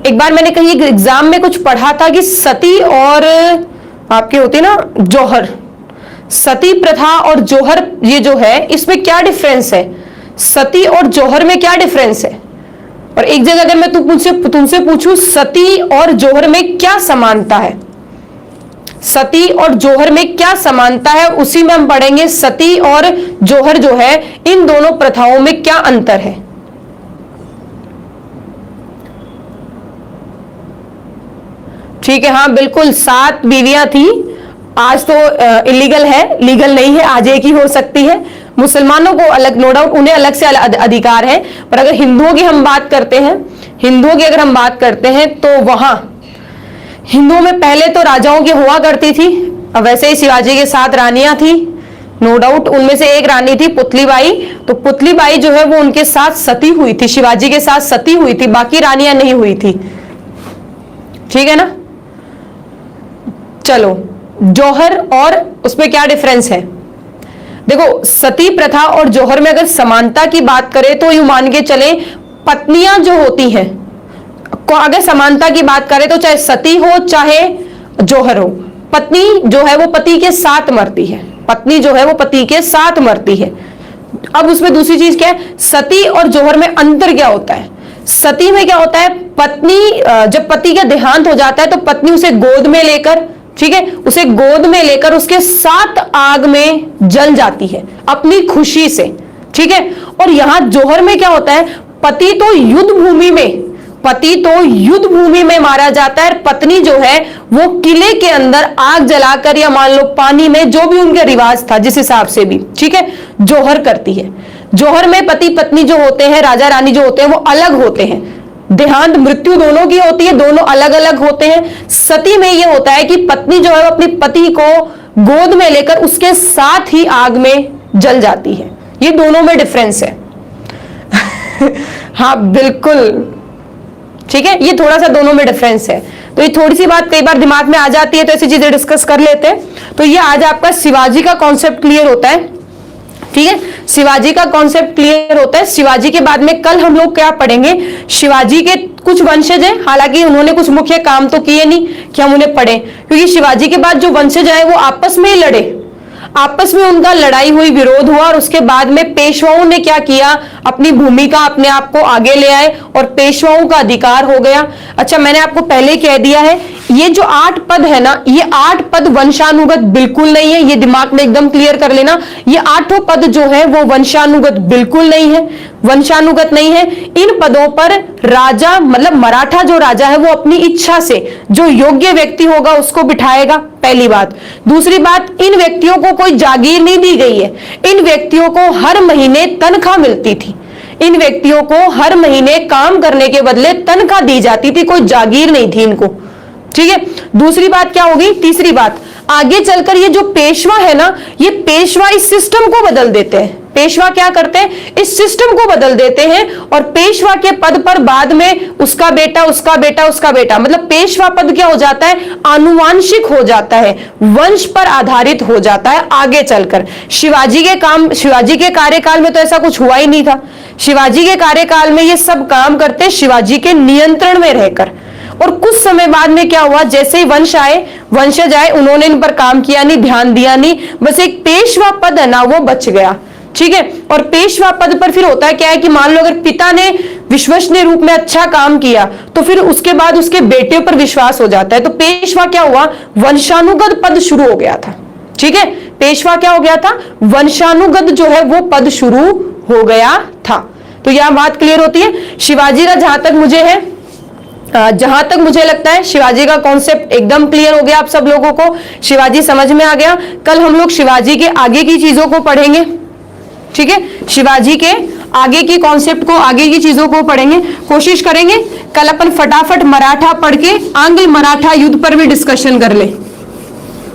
एक बार मैंने कहीं एग्जाम में कुछ पढ़ा था कि सती और आपके होती ना जौहर, सती प्रथा और जौहर, ये जो है इसमें क्या डिफरेंस है, सती और जौहर में क्या डिफरेंस है। और एक जगह अगर मैं तुमसे पूछूं सती और जौहर में क्या समानता है, सती और जौहर में क्या समानता है, उसी में हम पढ़ेंगे सती और जौहर जो है इन दोनों प्रथाओं में क्या अंतर है। ठीक है, हाँ बिल्कुल 7 बीवियां थी। आज तो इलीगल है, लीगल नहीं है, आज एक ही हो सकती है। मुसलमानों को अलग, नो डाउट उन्हें अलग से अधिकार है, पर अगर हिंदुओं की हम बात करते हैं, हिंदुओं की अगर हम बात करते हैं तो वहां हिंदुओं में पहले तो राजाओं की हुआ करती थी, अब वैसे ही शिवाजी के 7 रानियां थी, नो डाउट। उनमें से एक रानी थी पुतलीबाई, तो पुतलीबाई जो है वो उनके साथ सती हुई थी, शिवाजी के साथ सती हुई थी, बाकी रानियां नहीं हुई थी। ठीक है ना। चलो, जौहर और उसमें क्या डिफरेंस है? देखो, सती प्रथा और जौहर में अगर समानता की बात करें तो यूं मान के चले, पत्नियां जो होती हैं, अगर समानता की बात करें तो चाहे सती हो चाहे जौहर हो, पत्नी जो है वो पति के साथ मरती है, पत्नी जो है वो पति के साथ मरती है। अब उसमें दूसरी चीज क्या है, सती और जौहर में अंतर क्या होता है? सती में क्या होता है, पत्नी जब पति का देहांत हो जाता है तो पत्नी उसे गोद में लेकर, ठीक है, उसे गोद में लेकर उसके साथ आग में जल जाती है अपनी खुशी से। ठीक है। और यहां जौहर में क्या होता है, पति तो युद्ध भूमि में, पति तो युद्ध भूमि में मारा जाता है, पत्नी जो है वो किले के अंदर आग जलाकर या मान लो पानी में, जो भी उनका रिवाज था जिस हिसाब से भी, ठीक है, जौहर करती है। जौहर में पति पत्नी जो होते हैं, राजा रानी जो होते हैं, वो अलग होते हैं, देहांत मृत्यु दोनों की होती है, दोनों अलग अलग होते हैं। सती में यह होता है कि पत्नी जो है वो अपने पति को गोद में लेकर उसके साथ ही आग में जल जाती है। ये दोनों में डिफरेंस है। हाँ बिल्कुल, ठीक है, ये थोड़ा सा दोनों में डिफरेंस है। तो ये थोड़ी सी बात कई बार दिमाग में आ जाती है, तो ऐसी चीजें डिस्कस कर लेते हैं। तो ये आज आपका शिवाजी का कॉन्सेप्ट क्लियर होता है। ठीक है, शिवाजी का कॉन्सेप्ट क्लियर होता है। शिवाजी के बाद में कल हम लोग क्या पढ़ेंगे, शिवाजी के कुछ वंशज हैं, हालांकि उन्होंने कुछ मुख्य काम तो किए नहीं कि हम उन्हें पढ़ें, क्योंकि शिवाजी के बाद जो वंशज आए वो आपस में ही लड़े, आपस में उनका लड़ाई हुई, विरोध हुआ, और उसके बाद में पेशवाओं ने क्या किया, अपनी भूमिका अपने आप को आगे ले आए और पेशवाओं का अधिकार हो गया। अच्छा, मैंने आपको पहले कह दिया है, ये जो 8 पद है ना, ये 8 पद वंशानुगत बिल्कुल नहीं है, ये दिमाग में एकदम क्लियर कर लेना। ये 8 पद जो है वो वंशानुगत बिल्कुल नहीं है, वंशानुगत नहीं है। इन पदों पर राजा, मतलब मराठा जो राजा है वो अपनी इच्छा से जो योग्य व्यक्ति होगा उसको बिठाएगा, पहली बात। दूसरी बात, इन व्यक्तियों को कोई जागीर नहीं दी गई है, इन व्यक्तियों को हर महीने तनख्वाह मिलती थी, इन व्यक्तियों को हर महीने काम करने के बदले तनख्वाह दी जाती थी, कोई जागीर नहीं थी इनको। ठीक है। दूसरी बात क्या होगी, तीसरी बात, आगे चलकर ये जो पेशवा है ना, ये पेशवा इस सिस्टम को बदल देते हैं। पेशवा क्या करते हैं, इस सिस्टम को बदल देते हैं, और पेशवा के पद पर बाद में उसका बेटा, उसका बेटा, उसका बेटा, मतलब पेशवा पद क्या हो जाता है, आनुवांशिक हो जाता है, वंश पर आधारित हो जाता है आगे चलकर। शिवाजी के कार्यकाल में तो ऐसा कुछ हुआ ही नहीं था। शिवाजी के कार्यकाल में ये सब काम करते शिवाजी के नियंत्रण में रहकर, और कुछ समय बाद में क्या हुआ, जैसे ही वंशज आए, उन्होंने इन पर काम किया नहीं, ध्यान दिया नहीं, बस एक पेशवा पद है ना वो बच गया। ठीक है। और पेशवा पद पर फिर होता है क्या है कि मान लो अगर पिता ने विश्वसनीय रूप में अच्छा काम किया तो फिर उसके बाद उसके बेटे पर विश्वास हो जाता है। तो पेशवा क्या हुआ, वंशानुगत पद शुरू हो गया था। ठीक है, पेशवा क्या हो गया था, वंशानुगत जो है वो पद शुरू हो गया था। तो यह बात क्लियर होती है। शिवाजी का जहां तक मुझे लगता है शिवाजी का कॉन्सेप्ट एकदम क्लियर हो गया आप सब लोगों को, शिवाजी समझ में आ गया। कल हम लोग शिवाजी के आगे की चीजों को पढ़ेंगे। ठीक है, शिवाजी के आगे की कॉन्सेप्ट को, आगे की चीजों को पढ़ेंगे, कोशिश करेंगे कल अपन फटाफट मराठा पढ़ के आंग्ल मराठा युद्ध पर भी डिस्कशन कर ले।